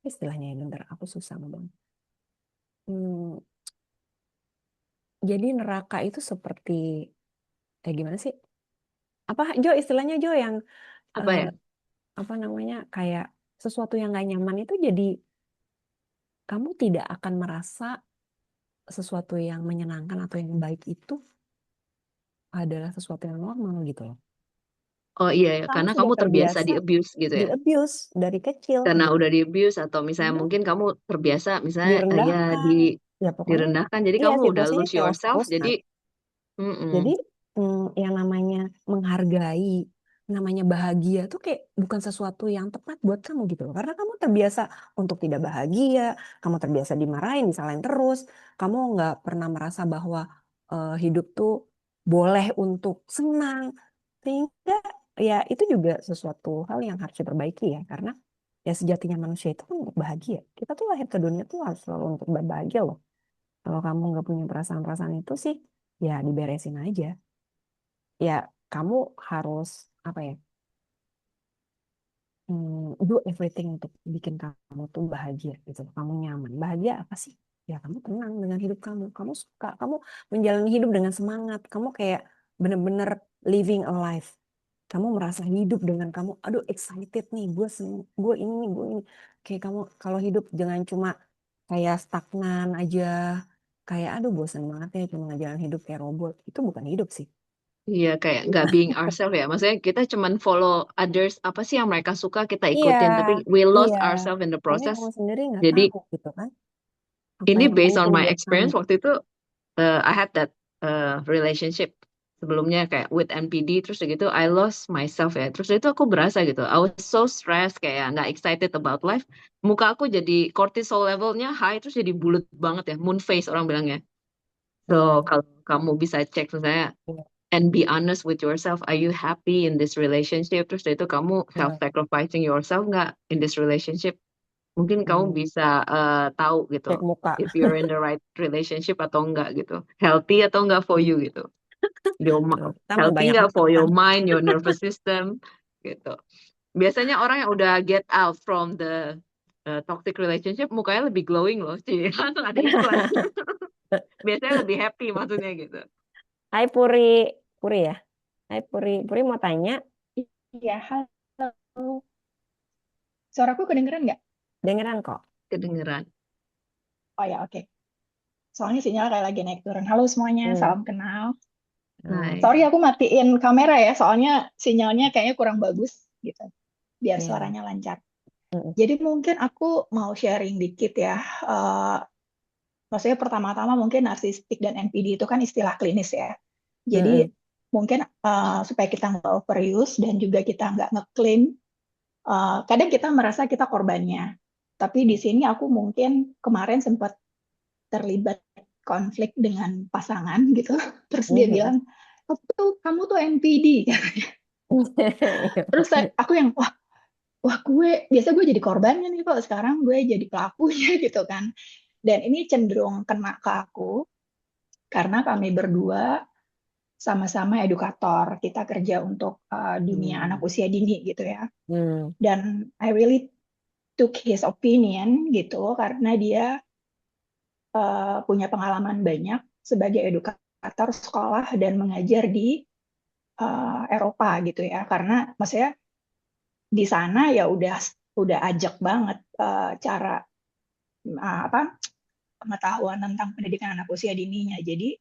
istilahnya ya bentar, aku susah ngomong. Hmm, jadi neraka itu seperti, gimana sih? Apa Jo istilahnya Jo yang Apa eh, ya? apa namanya kayak sesuatu yang gak nyaman itu jadi kamu tidak akan merasa sesuatu yang menyenangkan atau yang baik itu adalah sesuatu yang normal gitu loh. Oh iya ya, Kamu karena sudah kamu terbiasa terbiasa di abuse gitu di ya. abuse dari kecil Karena gitu. udah di abuse atau misalnya Karena mungkin kamu terbiasa misalnya ya direndahkan, ya pokoknya direndahkan, jadi iya kamu udah situasinya lose chaos yourself, terus jadi kan. mm-mm. Jadi yang namanya menghargai, namanya bahagia tuh kayak bukan sesuatu yang tepat buat kamu gitu loh. Karena kamu terbiasa untuk tidak bahagia, kamu terbiasa dimarahin, disalahin terus, kamu nggak pernah merasa bahwa hidup tuh boleh untuk senang. Sehingga ya itu juga sesuatu hal yang harus diperbaiki ya. Karena ya sejatinya manusia itu kan untuk bahagia. Kita tuh lahir ke dunia tuh harus selalu untuk berbahagia loh. Kalau kamu nggak punya perasaan-perasaan itu sih, ya diberesin aja. Ya kamu harus apa ya? Do everything untuk bikin kamu tuh bahagia gitu. Kamu nyaman. Bahagia apa sih? Ya kamu tenang dengan hidup kamu. Kamu suka, kamu menjalani hidup dengan semangat. Kamu kayak bener-bener living a life. Kamu merasa hidup dengan kamu, aduh excited nih, gue ini. Kayak kamu kalau hidup jangan cuma kayak stagnan aja, kayak aduh bosan banget ya cuma ngejalan hidup kayak robot. Itu bukan hidup sih. Iya kayak nggak being ourselves ya. Maksudnya kita cuman follow others, apa sih yang mereka suka kita Iya, ikutin, tapi we lost iya. ourselves in the Karena process. kamu sendiri nggak Jadi tahu gitu kan, apa ini yang based on penting my buat kamu. experience waktu itu, I had that relationship sebelumnya kayak with NPD, terus gitu I lost myself ya. Terus itu aku berasa gitu, I was so stressed, kayak nggak excited about life. Muka aku jadi cortisol levelnya high, terus jadi bulat banget ya, moon face orang bilangnya. So Hmm, kalau kamu bisa cek misalnya iya. and be honest with yourself, are you happy in this relationship? Terus itu kamu Hmm, self-sacrificing yourself nggak in this relationship? Mungkin kamu hmm. bisa tahu Cek gitu, muka. if you're in the right relationship atau enggak gitu, healthy atau enggak for you gitu, Tuh, sama healthy banyak enggak banget for your kan. mind, your nervous system gitu. Biasanya orang yang udah get out from the toxic relationship mukanya lebih glowing loh, sih langsung ada iklan. Biasanya lebih happy maksudnya gitu. Hai Puri, Puri ya. Hai Puri, Puri mau tanya, Iya, halo. Suaraku kedengeran nggak? dengeran kok. Kedengeran. Oh ya, oke. Soalnya sinyal kayak lagi naik turun. Halo semuanya, Hmm. salam kenal. Hmm. Hai. Sorry aku matiin kamera ya, soalnya sinyalnya kayaknya kurang bagus gitu. Biar Iya. suaranya lancar. Hmm. Jadi mungkin aku mau sharing dikit ya. Maksudnya pertama-tama mungkin narsistik dan NPD itu kan istilah klinis ya. Jadi Hmm. mungkin supaya kita nggak overuse dan juga kita nggak ngeklaim. Kadang kita merasa kita korbannya. Tapi di sini aku mungkin kemarin sempat terlibat konflik dengan pasangan gitu. Terus dia Hmm. bilang, kamu tuh NPD. Terus aku yang, wah biasa gue jadi korbannya nih kok, sekarang gue jadi pelakunya gitu kan. Dan ini cenderung kena ke aku, karena kami berdua sama-sama edukator. Kita kerja untuk dunia anak Hmm. usia dini gitu ya. Hmm. Dan I really took his opinion gitu, karena dia punya pengalaman banyak sebagai edukator sekolah dan mengajar di Eropa gitu ya. Karena maksudnya di sana ya udah ajak banget cara apa pengetahuan tentang pendidikan anak usia dininya. Jadi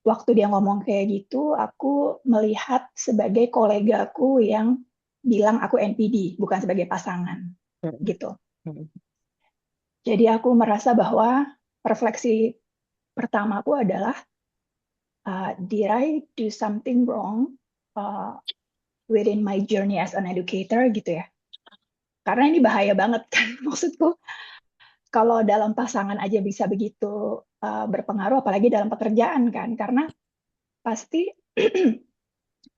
waktu dia ngomong kayak gitu, aku melihat sebagai kolegaku yang bilang aku NPD, bukan sebagai pasangan gitu. Hmm. Jadi aku merasa bahwa refleksi pertamaku adalah did I do something wrong uh, within my journey as an educator gitu ya? Karena ini bahaya banget kan, maksudku kalau dalam pasangan aja bisa begitu berpengaruh, apalagi dalam pekerjaan kan, karena pasti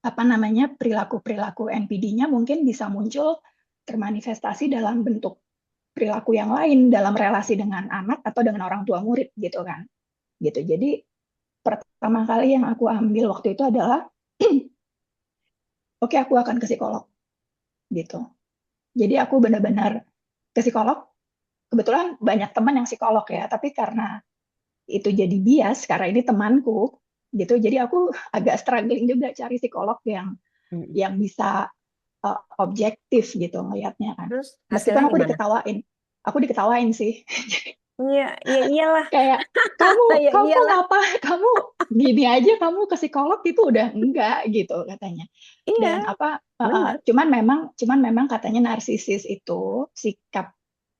apa namanya perilaku NPD-nya mungkin bisa muncul termanifestasi dalam bentuk perilaku yang lain dalam relasi dengan anak atau dengan orang tua murid gitu kan, gitu. Jadi pertama kali yang aku ambil waktu itu adalah oke, aku akan ke psikolog gitu. Jadi aku benar-benar ke psikolog. Kebetulan banyak teman yang psikolog ya, tapi karena itu jadi bias, karena ini temanku gitu, jadi aku agak struggling juga cari psikolog yang bisa objektif gitu ngelihatnya kan. Terus Meskipun hasilnya gimana? aku diketawain sih. Iya, iya iyalah. Kayak kamu Ya kamu iyalah. ngapa kamu gini aja kamu ke psikolog itu udah enggak gitu katanya. Dan Iya, benar. cuman memang katanya narsisis itu sikap,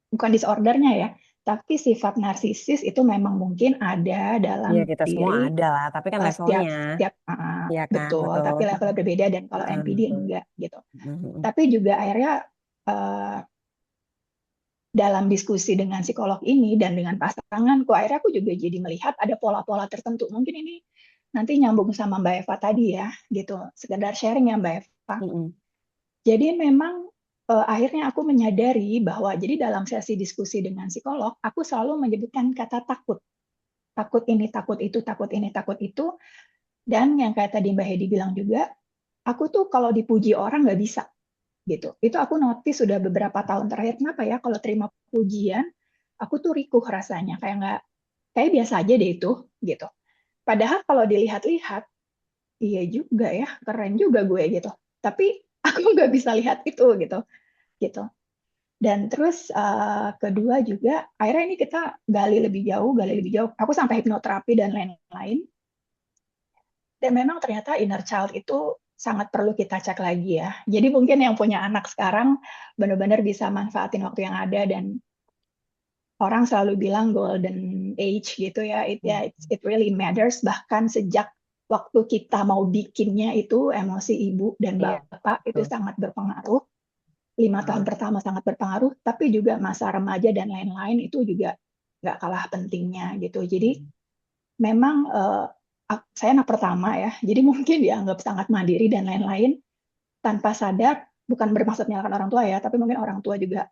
bukan disordernya ya, tapi sifat narsisis itu memang mungkin ada Iya, dalam kita semua diri ada lah, tapi kan setiap levelnya. setiap Iya kan, betul, betul. tapi levelnya berbeda dan kalau NPD Betul. enggak gitu. Mhm. Tapi juga akhirnya dalam diskusi dengan psikolog ini dan dengan pasanganku, akhirnya aku juga jadi melihat ada pola-pola tertentu. Mungkin ini nanti nyambung sama Mbak Eva tadi ya, gitu. Sekedar sharing ya Mbak Eva. Mhm. Jadi memang akhirnya aku menyadari bahwa jadi dalam sesi diskusi dengan psikolog, aku selalu menyebutkan kata takut. Takut ini, takut itu, takut ini, takut itu. Dan yang kayak tadi Mbak Hedi bilang juga, aku tuh kalau dipuji orang nggak bisa gitu. Itu aku notice sudah beberapa tahun terakhir. Kenapa ya kalau terima pujian, aku tuh rikuh rasanya, kayak biasa aja deh itu gitu. Padahal kalau dilihat-lihat, iya juga ya, keren juga gue gitu. Tapi aku nggak bisa lihat itu gitu. Dan terus kedua juga, akhirnya ini kita gali lebih jauh. Aku sampai hipnoterapi dan lain-lain. Dan memang ternyata inner child itu sangat perlu kita cek lagi ya. Jadi mungkin yang punya anak sekarang benar-benar bisa manfaatin waktu yang ada, dan orang selalu bilang golden age gitu ya. It really matters, bahkan sejak waktu kita mau bikinnya itu emosi ibu dan Iya, bapak itu betul. sangat berpengaruh. 5 tahun pertama sangat berpengaruh, tapi juga masa remaja dan lain-lain itu juga nggak kalah pentingnya gitu. Jadi memang saya anak pertama ya, jadi mungkin dianggap sangat mandiri dan lain-lain, tanpa sadar, bukan bermaksud menyalahkan orang tua ya, tapi mungkin orang tua juga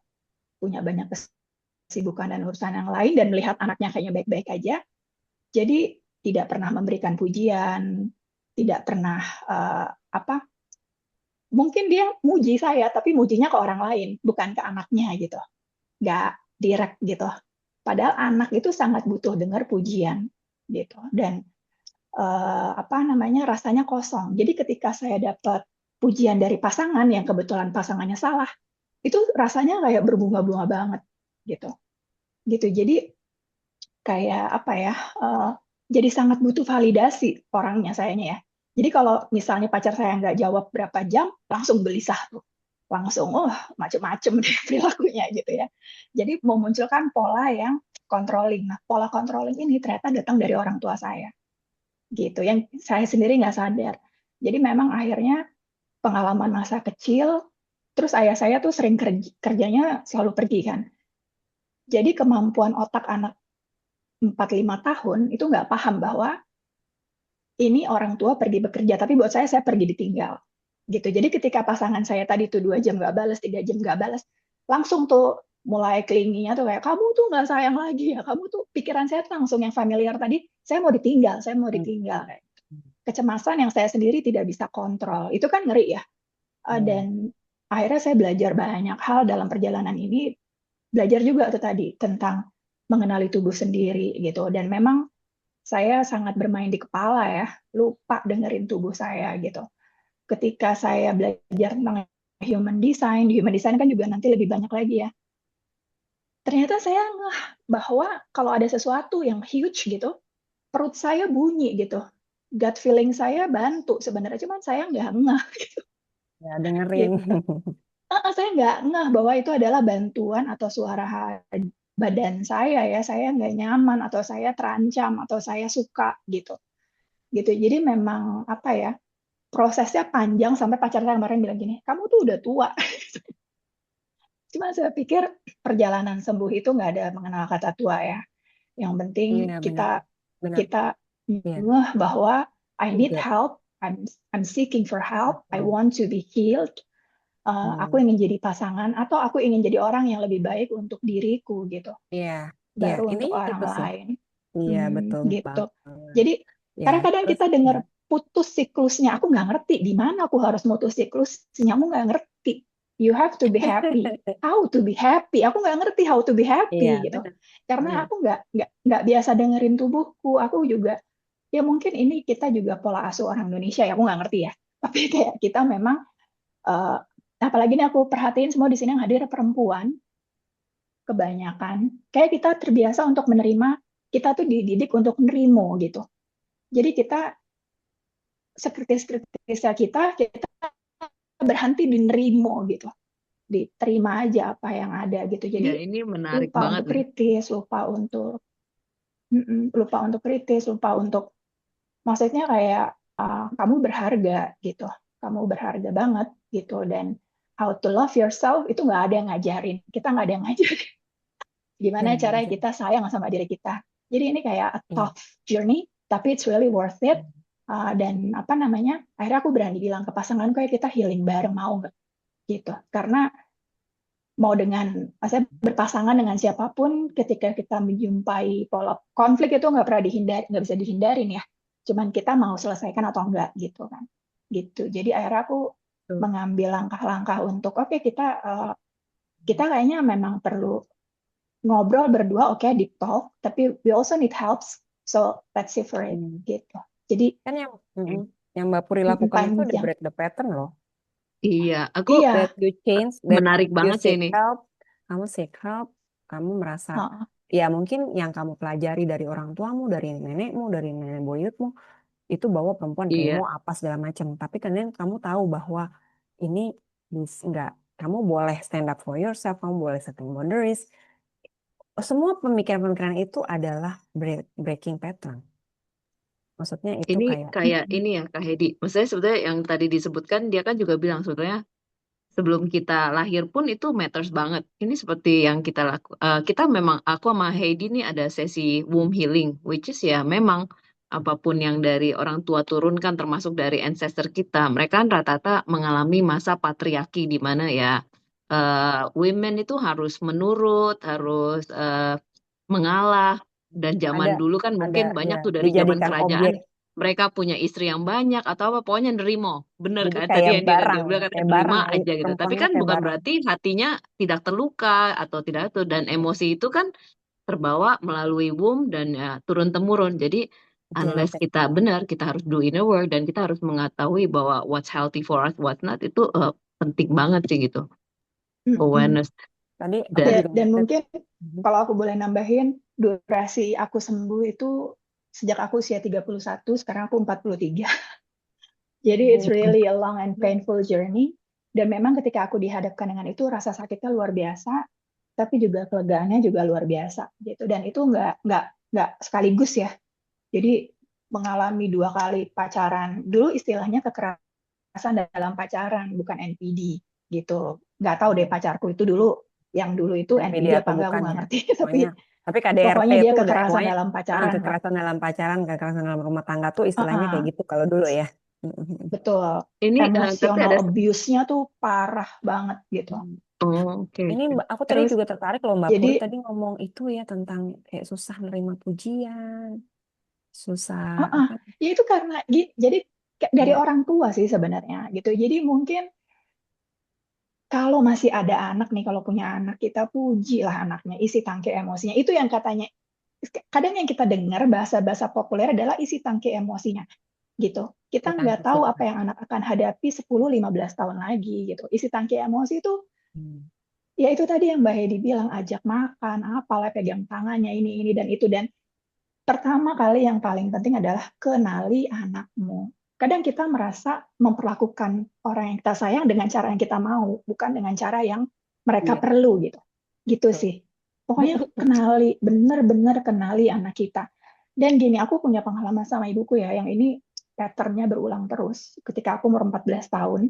punya banyak kesibukan dan urusan yang lain, dan melihat anaknya kayaknya baik-baik aja, jadi tidak pernah memberikan pujian, tidak pernah mungkin dia muji saya, tapi mujinya ke orang lain, bukan ke anaknya gitu, nggak direct gitu. Padahal anak itu sangat butuh dengar pujian gitu, dan rasanya kosong. Jadi ketika saya dapat pujian dari pasangan yang kebetulan pasangannya salah, itu rasanya kayak berbunga-bunga banget gitu. Gitu. Jadi kayak jadi sangat butuh validasi orangnya sayanya ya. Jadi kalau misalnya pacar saya nggak jawab berapa jam, langsung gelisah tuh. Langsung, macem-macem deh perilakunya gitu ya. Jadi memunculkan pola yang controlling. Nah, pola controlling ini ternyata datang dari orang tua saya gitu, yang saya sendiri nggak sadar. Jadi memang akhirnya pengalaman masa kecil, terus ayah saya tuh sering kerjanya selalu pergi kan. Jadi kemampuan otak anak 4-5 tahun itu nggak paham bahwa ini orang tua pergi bekerja, tapi buat saya pergi ditinggal. Gitu. Jadi ketika pasangan saya tadi tuh 2 jam nggak balas, 3 jam nggak balas, langsung tuh mulai clingy-nya tuh kayak, kamu tuh nggak sayang lagi ya, kamu tuh, pikiran saya tuh langsung yang familiar tadi, saya mau ditinggal. Kecemasan yang saya sendiri tidak bisa kontrol. Itu kan ngeri ya. Dan akhirnya saya belajar banyak hal dalam perjalanan ini. Belajar juga tuh tadi tentang mengenali tubuh sendiri gitu. Dan memang saya sangat bermain di kepala ya, lupa dengerin tubuh saya gitu. Ketika saya belajar tentang di human design kan juga nanti lebih banyak lagi ya. Ternyata saya ngeh bahwa kalau ada sesuatu yang huge gitu, perut saya bunyi gitu. Gut feeling saya bantu sebenarnya, cuman saya nggak ngeh Ya, dengerin. gitu. Saya nggak ngeh bahwa itu adalah bantuan atau suara badan saya ya. Saya nggak nyaman atau saya terancam atau saya suka gitu. gitu. Jadi memang apa ya, prosesnya panjang sampai pacar saya kemarin bilang gini, kamu tuh udah tua. Cuma saya pikir perjalanan sembuh itu nggak ada mengenal kata tua ya. Yang penting Iya benar, kita benar. kita Iya, ngeh bahwa I need good. help, I'm seeking for help, I want to be healed. Aku ingin jadi pasangan atau aku ingin jadi orang yang lebih baik untuk diriku gitu, Iya, iya. baru untuk Intinya orang itu sih. lain. Iya, betul Gitu. banget. Jadi Ya, kadang-kadang terus kita dengar putus siklusnya, aku nggak ngerti di mana aku harus mutus siklusnya, aku nggak ngerti. You have to be happy. How to be happy? Aku nggak ngerti how to be iya, happy gitu. benar, Karena benar. aku nggak biasa dengerin tubuhku. Aku juga ya mungkin ini kita juga pola asuh orang Indonesia ya, aku nggak ngerti ya. Tapi kayak kita memang apalagi ini aku perhatiin semua di sini yang hadir perempuan kebanyakan kayak kita terbiasa untuk menerima, kita tuh dididik untuk nerimo gitu. Jadi kita sekritis-kritisnya kita berhenti di nerimo gitu. Diterima aja apa yang ada gitu. Ya, Jadi ini menarik lupa banget untuk nih. kritis, lupa untuk maksudnya kayak kamu berharga gitu. Kamu berharga banget gitu, dan how to love yourself itu nggak ada yang ngajarin. Kita nggak ada yang ngajarin gimana Iya, caranya benar. kita sayang sama diri kita. Jadi ini kayak a Iya. tough journey, tapi it's really worth it. Dan apa namanya, akhirnya aku berani bilang ke pasanganku, kayak kita healing bareng, mau nggak gitu. Karena mau dengan saya berpasangan dengan siapapun, ketika kita menjumpai pola konflik itu nggak pernah dihindari, nggak bisa dihindarin ya. Cuman kita mau selesaikan atau enggak gitu kan. Gitu. Jadi akhirnya aku Tuh. mengambil langkah-langkah untuk oke, kita kayaknya memang perlu ngobrol berdua, oke, deep talk, tapi we also need helps, so let's see for it gitu. Jadi Kan yang Mbak Puri lakukan itu udah panjang. break the pattern loh. Iya, aku Iya, That you change, that menarik you banget sih seek ini. help, kamu merasa heeh. ya mungkin yang kamu pelajari dari orang tuamu, dari nenekmu, dari nenek buyutmu itu bahwa perempuan Iya, remo apa segala macam. Tapi kemudian kamu tahu bahwa ini enggak, kamu boleh stand up for yourself, kamu boleh setting boundaries. Semua pemikiran-pemikiran itu adalah breaking pattern. Maksudnya itu ini kayak kayak ini ya Kak Hedi. Maksudnya sebetulnya yang tadi disebutkan dia kan juga bilang sebetulnya sebelum kita lahir pun itu matters banget. Ini seperti yang kita kita memang aku sama Heidi nih ada sesi womb healing, which is ya memang apapun yang dari orang tua turunkan termasuk dari ancestor kita, mereka kan rata-rata mengalami masa patriarki di mana ya women itu harus menurut, harus mengalah. Dan zaman dulu kan mungkin banyak ya tuh dari zaman dijadikan kerajaan objek. mereka punya istri yang banyak atau apa pokoknya nerimo, bener Jadi kan kayak tadi yang dia barang, bilang kan kayak barang, nerima aja gitu, tapi perempuannya kan kayak bukan barang. berarti hatinya tidak terluka atau tidak itu, dan emosi itu kan terbawa melalui womb dan ya, turun temurun. Jadi unless Genetik. kita benar, kita harus do inner work dan kita harus mengetahui bahwa what's healthy for us, what's not itu penting banget sih gitu, awareness. Tadi aku Dan juga dan message. mungkin kalau aku boleh nambahin, durasi aku sembuh itu sejak aku usia 31, sekarang aku 43. Jadi it's really a long and painful journey. Dan memang ketika aku dihadapkan dengan itu, rasa sakitnya luar biasa, tapi juga kelegaannya juga luar biasa gitu. Dan itu nggak sekaligus ya. Jadi mengalami 2 kali pacaran, dulu istilahnya kekerasan dalam pacaran, bukan NPD gitu. Nggak tahu deh pacarku itu dulu, yang dulu itu NPD NPD atau apa enggak, aku bukan nggak ya. ngerti. Tapi KDRT Pokoknya dia itu udah kekerasan semuanya dalam pacaran lah. kekerasan dalam pacaran, kekerasan dalam rumah tangga tuh istilahnya kayak gitu kalau dulu ya. Betul. ini tapi Emotional ada abuse-nya tuh parah banget gitu. oke. Ini aku tadi Terus juga tertarik loh Mbak Puri jadi tadi ngomong itu ya tentang kayak susah nerima pujian, susah apa? ya itu karena jadi dari Ya, orang tua sih sebenarnya gitu. Jadi mungkin kalau masih ada anak nih, kalau punya anak, kita pujilah anaknya, isi tangki emosinya. Itu yang katanya, kadang yang kita dengar bahasa-bahasa populer adalah isi tangki emosinya. Gitu. Kita ya nggak tahu sih. apa yang anak akan hadapi 10-15 tahun lagi. Gitu. Isi tangki emosi itu, ya itu tadi yang Mbak Hedi bilang, ajak makan, apalah, pegang tangannya, ini, dan itu. Dan pertama kali yang paling penting adalah kenali anakmu. Kadang kita merasa memperlakukan orang yang kita sayang dengan cara yang kita mau, bukan dengan cara yang mereka Iya. perlu gitu. Gitu sih. Pokoknya kenali, benar-benar kenali anak kita. Dan gini, aku punya pengalaman sama ibuku ya, yang ini pattern-nya berulang terus. Ketika aku umur 14 tahun,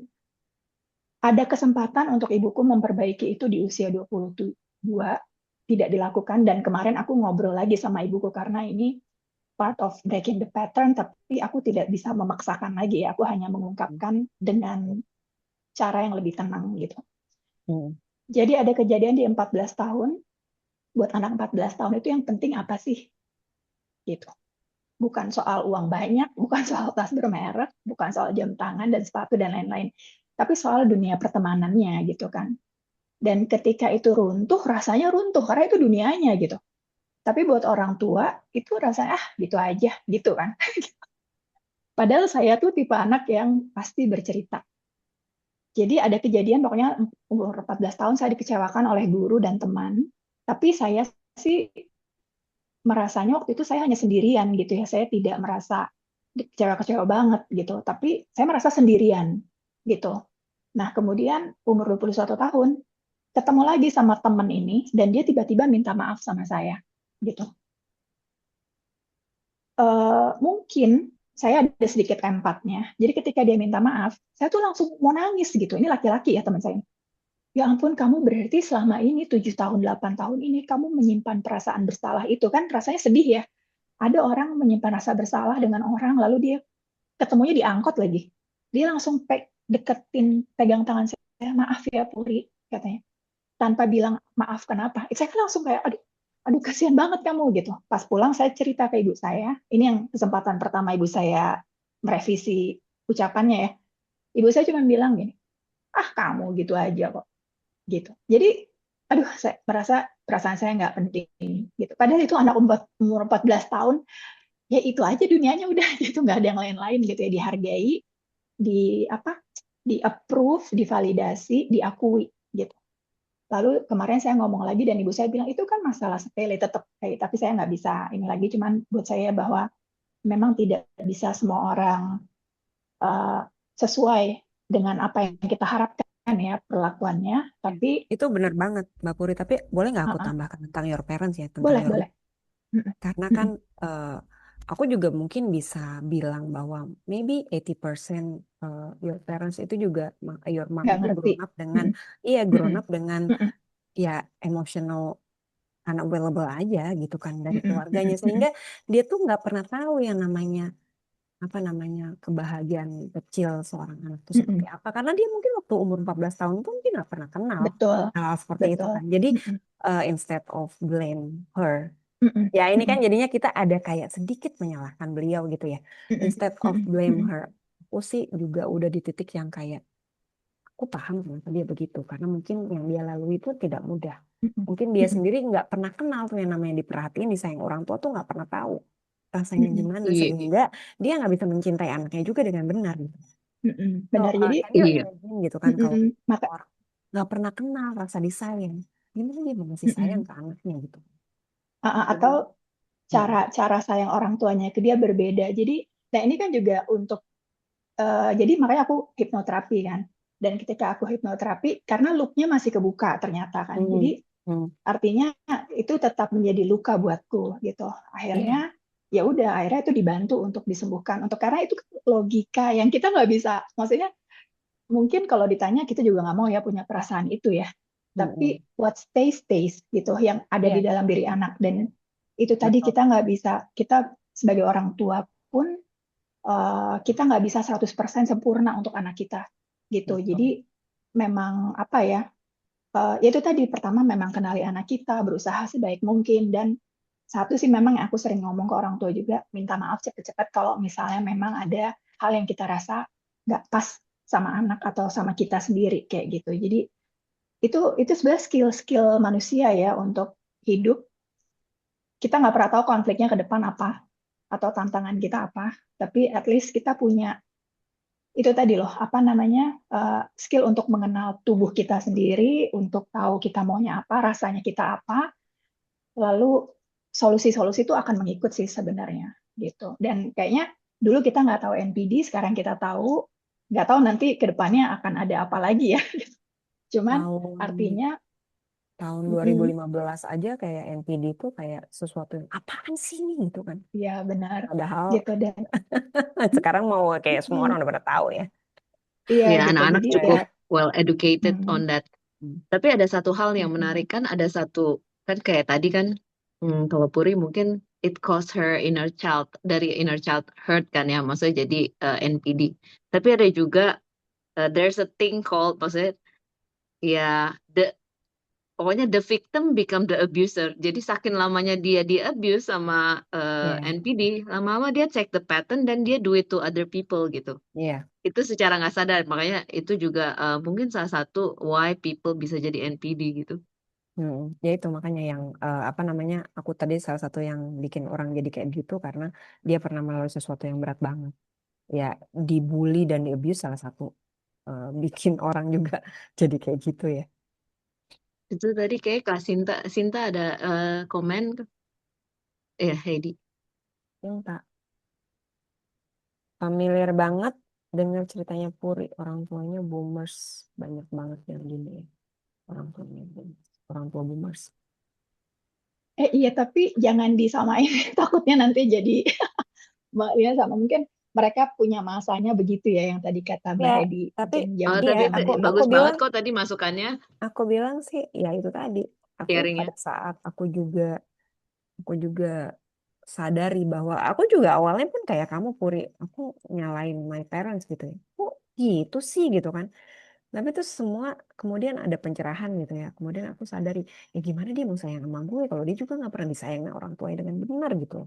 ada kesempatan untuk ibuku memperbaiki itu di usia 22, tidak dilakukan, dan kemarin aku ngobrol lagi sama ibuku karena ini part of breaking the pattern, tapi aku tidak bisa memaksakan lagi ya, aku hanya mengungkapkan dengan cara yang lebih tenang gitu. Hmm. Jadi ada kejadian di 14 tahun, buat anak 14 tahun itu yang penting apa sih? Gitu. Bukan soal uang banyak, bukan soal tas bermerek, bukan soal jam tangan dan sepatu dan lain-lain, tapi soal dunia pertemanannya gitu kan. Dan ketika itu runtuh, rasanya runtuh karena itu dunianya gitu. Tapi buat orang tua itu rasanya gitu aja gitu kan. Padahal saya tuh tipe anak yang pasti bercerita. Jadi ada kejadian pokoknya umur 14 tahun saya dikecewakan oleh guru dan teman. Tapi saya sih merasanya waktu itu saya hanya sendirian gitu ya. Saya tidak merasa kecewa-kecewa banget gitu. Tapi saya merasa sendirian gitu. Nah kemudian umur 21 tahun ketemu lagi sama temen ini dan dia tiba-tiba minta maaf sama saya gitu. Mungkin saya ada sedikit empatnya. Jadi ketika dia minta maaf, saya tuh langsung mau nangis gitu. Ini laki-laki ya teman saya. Ya ampun, kamu berarti selama ini 7 tahun, 8 tahun ini kamu menyimpan perasaan bersalah itu kan rasanya sedih ya. Ada orang menyimpan rasa bersalah dengan orang lalu dia ketemunya di angkot lagi. Dia langsung deketin pegang tangan saya, maaf ya Puri katanya. Tanpa bilang maaf kenapa. Saya kan langsung kayak aduh kasihan banget kamu gitu. Pas pulang saya cerita ke ibu saya. Ini yang kesempatan pertama ibu saya merevisi ucapannya ya. Ibu saya cuma bilang gini, ah kamu gitu aja kok gitu. Jadi aduh saya merasa perasaan saya nggak penting gitu. Padahal itu anak umur 14 tahun ya itu aja dunianya udah gitu nggak ada yang lain-lain gitu ya dihargai di apa di approve divalidasi diakui gitu. Lalu kemarin saya ngomong lagi dan ibu saya bilang itu kan masalah sepele tetap kayak tapi saya nggak bisa ini lagi cuman buat saya bahwa memang tidak bisa semua orang uh, sesuai dengan apa yang kita harapkan ya perlakuannya tapi Itu benar banget, Mbak Puri. Tapi boleh nggak aku uh-uh, tambahkan tentang your parents ya, tentang boleh your boleh. Mm-mm, karena kan mm-mm, aku juga mungkin bisa bilang bahwa maybe 80% your parents itu juga your mom nggak itu ngerti. grown up dengan Mm-mm, iya grown mm-mm, up dengan mm-mm, ya emotional unavailable aja gitu kan dari mm-mm, keluarganya mm-mm, mm-mm, sehingga dia tuh nggak pernah tahu yang namanya apa namanya kebahagiaan kecil seorang anak itu seperti mm-mm. apa karena dia mungkin waktu umur 14 tahun itu mungkin nggak pernah kenal Betul hal seperti itu betul. kan jadi Mm-mm, instead of blame her mm-mm, ya ini kan mm-mm, jadinya kita ada kayak sedikit menyalahkan beliau gitu ya mm-mm, instead of mm-mm, blame mm-mm, her aku sih juga udah di titik yang kayak aku paham kenapa dia begitu karena mungkin yang dia lalui itu tidak mudah mm-mm, mungkin dia mm-mm, sendiri nggak pernah kenal tuh yang namanya diperhatiin disayang orang tua tuh nggak pernah tahu rasanya mm-mm, gimana Iya, sehingga dia nggak bisa mencintai anaknya juga dengan benar gitu. mm-mm. So, Benar jadi can you iya. imagine gitu kan kalau mm-mm, maka orang nggak pernah kenal rasa disayang gimana dia mau ngasih sayang mm-mm. ke anaknya gitu. Jadi, Atau mm-mm, cara sayang orang tuanya ke dia berbeda. Jadi, nah ini kan juga untuk jadi makanya aku hipnoterapi kan. Dan ketika aku hipnoterapi, karena loopnya masih kebuka ternyata kan. Jadi mm, mm, artinya itu tetap menjadi luka buatku gitu. iya, Akhirnya ya udah, akhirnya itu dibantu untuk disembuhkan. Untuk karena itu logika yang kita nggak bisa. Maksudnya mungkin kalau ditanya kita juga nggak mau ya punya perasaan itu ya. mm-mm, Tapi what stays stays gitu yang ada di iya dalam diri anak dan itu tadi betul. kita nggak bisa kita sebagai orang tua pun kita nggak bisa 100% sempurna untuk anak kita gitu. Betul. Jadi memang apa ya? Ya itu tadi pertama memang kenali anak kita, berusaha sebaik mungkin dan satu sih memang yang aku sering ngomong ke orang tua juga minta maaf cepet-cepet kalau misalnya memang ada hal yang kita rasa nggak pas sama anak atau sama kita sendiri kayak gitu. Jadi itu sebenarnya skill-skill manusia ya untuk hidup. Kita nggak pernah tahu konfliknya ke depan apa atau tantangan kita apa, tapi at least kita punya itu tadi loh, apa namanya, skill untuk mengenal tubuh kita sendiri, untuk tahu kita maunya apa, rasanya kita apa, lalu solusi-solusi itu akan mengikut sih sebenarnya gitu. Dan kayaknya dulu kita nggak tahu NPD, sekarang kita tahu, nggak tahu nanti ke depannya akan ada apa lagi ya. Cuman Tahun artinya tahun Mm-mm. 2015 aja kayak NPD itu kayak sesuatu yang apaan sih ini gitu kan. Iya benar Padahal gitu dan sekarang mau kayak semua mm, orang udah pada tahu ya. iya Ya, gitu anak-anak jadi Ya. ya cukup well educated mm, on that. Tapi ada satu hal yang mm-mm. menarik kan, ada satu kan kayak tadi kan, kalau Puri mungkin it cost her inner child, dari inner child hurt kan ya, maksudnya jadi NPD. Tapi ada juga there's a thing called, maksudnya ya pokoknya the victim become the abuser. Jadi saking lamanya dia di abuse sama Iya, NPD, lama-lama dia check the pattern dan dia do it to other people gitu. iya. Itu secara nggak sadar, makanya itu juga mungkin salah satu why people bisa jadi NPD gitu. Ya itu makanya yang apa namanya aku tadi salah satu yang bikin orang jadi kayak gitu karena dia pernah melalui sesuatu yang berat banget. Ya dibully dan di abuse salah satu bikin orang juga jadi kayak gitu ya. Itu tadi kayak Kak Sinta, Sinta ada komen, ya Heidi. Yang tak familiar banget dengan ceritanya Puri, orang tuanya boomers, banyak banget yang gini ya. Orang tuanya boomers, orang tua boomers. iya tapi jangan disamain takutnya nanti jadi Mbak Lina sama mungkin mereka punya masanya begitu ya yang tadi kata Mbak Ya, Heidi tapi mungkin Oh, zaman iya tapi sekarang gitu. aku bagus banget bilang kok tadi masukannya, aku bilang sih ya itu tadi. Aku sharingnya. pada saat aku juga sadari bahwa aku juga awalnya pun kayak kamu Puri, aku nyalain my parents gitu ya. Kok gitu sih gitu kan. Tapi itu semua kemudian ada pencerahan gitu ya. Kemudian aku sadari, ya gimana dia mau sayang sama gue kalau dia juga nggak pernah disayang sama orang tuanya dengan benar gitu.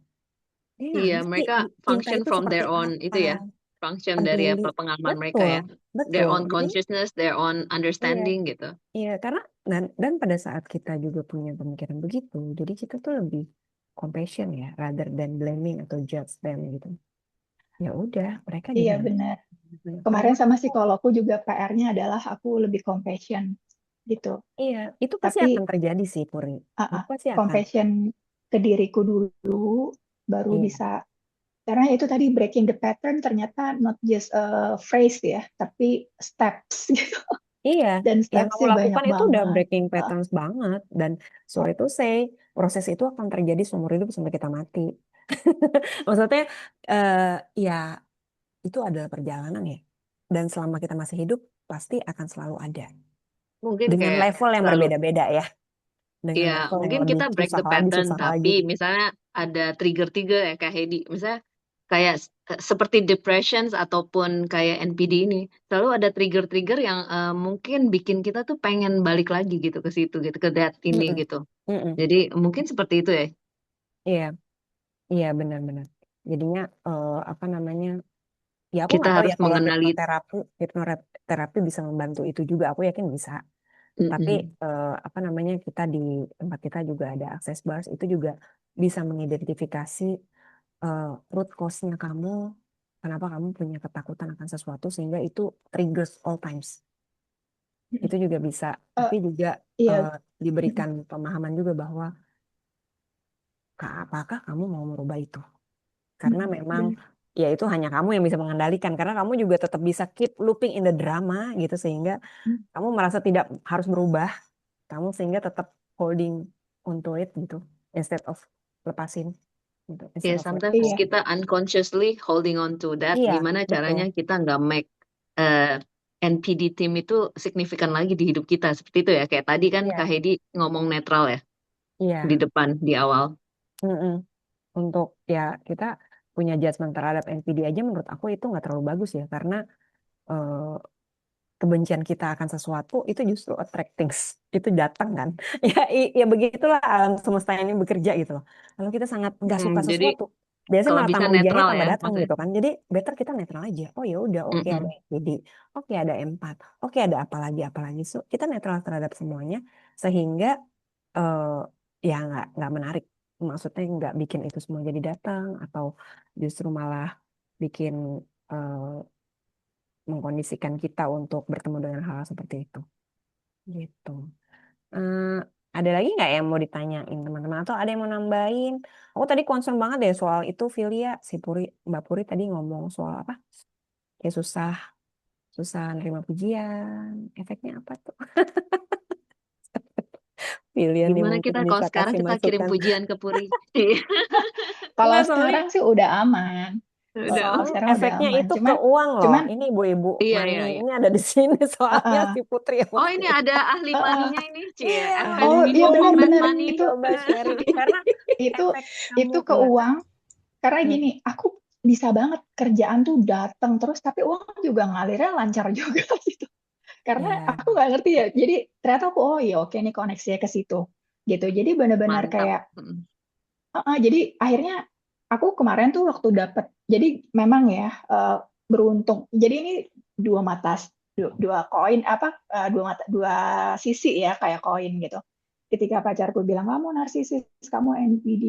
Dia nggak Iya, ngerti mereka cinta function itu from seperti their own apa, itu ya, function dari peduli. apa pengalaman mereka Betul, ya, their betul. own Jadi consciousness, their own iya, understanding gitu. iya karena dan pada saat kita juga punya pemikiran begitu, jadi kita tuh lebih compassion ya, rather than blaming atau judge them gitu. Ya udah, mereka Iya juga benar. punya Kemarin sama hak kok. psikologku juga PR-nya adalah aku lebih compassion gitu. Iya, itu pasti Tapi akan terjadi sih, Puri. Itu pasti akan. compassion ke diriku dulu baru Iya, bisa karena itu tadi breaking the pattern ternyata not just a phrase ya, tapi steps gitu. iya. Dan Yang kamu stepsnya banyak lakukan itu udah banget. breaking patterns banget. Dan sorry to say, proses itu akan terjadi seumur hidup sampai kita mati. Maksudnya, eh, ya itu adalah perjalanan ya. Dan selama kita masih hidup, pasti akan selalu ada. Mungkin Dengan kayak level yang selalu, berbeda-beda ya. Dengan ya level yang mungkin lebih kita break susah the lagi, pattern, susah lagi. tapi misalnya ada trigger-trigger ya Kak Hedi, misalnya kayak seperti depression ataupun kayak NPD ini, selalu ada trigger-trigger yang mungkin bikin kita tuh pengen balik lagi gitu ke situ gitu, ke that ini Mm-mm, gitu. mm-mm. Jadi mungkin seperti itu ya. Iya, iya benar-benar. Jadinya apa namanya? Ya aku Kita nggak tahu harus ya kalau mengenali. hipnoterapi bisa membantu itu juga. Aku yakin bisa. Tapi Mm-mm. apa namanya kita di tempat kita juga ada access bars itu juga bisa mengidentifikasi root cause-nya kamu, kenapa kamu punya ketakutan akan sesuatu sehingga itu triggers all times. Itu juga bisa. Eh, Tapi juga iya. eh, diberikan pemahaman juga bahwa apakah kamu mau merubah itu? Karena memang Benar. ya itu hanya kamu yang bisa mengendalikan karena kamu juga tetap bisa keep looping in the drama gitu sehingga kamu merasa tidak harus berubah, kamu sehingga tetap holding onto it gitu instead of lepasin gitu, Ya, instead of let sometimes go. Iya, kita unconsciously holding on to that. Iya, Gimana betul. caranya kita nggak make NPD team itu signifikan lagi di hidup kita. Seperti itu ya. Kayak tadi kan Kak Iya, Hedi ngomong netral ya di iya. depan, di awal. Mm-mm. Untuk ya kita punya judgment terhadap NPD aja menurut aku itu nggak terlalu bagus ya karena eh, kebencian kita akan sesuatu itu justru attracting itu datang kan ya ya begitulah alam semesta ini bekerja gitu loh kalau kita sangat nggak suka Jadi sesuatu biasanya kalau malah bisa tambah hujannya netral tambah ya datang maksudnya. gitu kan jadi better kita netral aja oh ya udah oke ada Mm-mm. NPD oke ada empat oke ada apa lagi so kita netral terhadap semuanya sehingga eh, ya nggak menarik maksudnya nggak bikin itu semua jadi datang atau justru malah bikin eh, mengkondisikan kita untuk bertemu dengan hal seperti itu. Gitu. Eh, ada lagi nggak yang mau ditanyain teman-teman atau ada yang mau nambahin? Aku tadi concern banget deh soal itu Filia, si Puri, Mbak Puri tadi ngomong soal apa? Kayak susah, susah nerima pujian. Efeknya apa tuh? pilihan yang Gimana mungkin kita kalau bisa sekarang kasih kita kirim masukan. pujian ke Puri? Kalau Enggak, soalnya sekarang sih udah aman. Udah. Kalau soalnya sekarang udah efeknya aman. itu ke Cuman, uang loh. cuman, Ini ibu-ibu Iya, iya, money iya. ini ada di sini soalnya uh-uh, si Putri yang Oh, waktu ini itu. ada ahli uh-uh. maninya ini, Cie. Iya, FS Oh makanya iya Info coba from Mad benar-benar Money. itu coba sharing karena itu efek kamu itu ke iya. uang. Karena Hmm. gini, aku bisa banget kerjaan tuh datang terus, tapi uang juga ngalirnya lancar juga gitu. Karena Ya, aku nggak ngerti ya. Jadi ternyata aku, oh iya oke nih koneksinya ke situ gitu. Jadi benar-benar Mantap. kayak jadi akhirnya aku kemarin tuh waktu dapet, jadi memang ya beruntung. Jadi ini dua mata, dua koin apa dua sisi ya kayak koin gitu. Ketika pacarku bilang kamu narsisis, kamu NPD,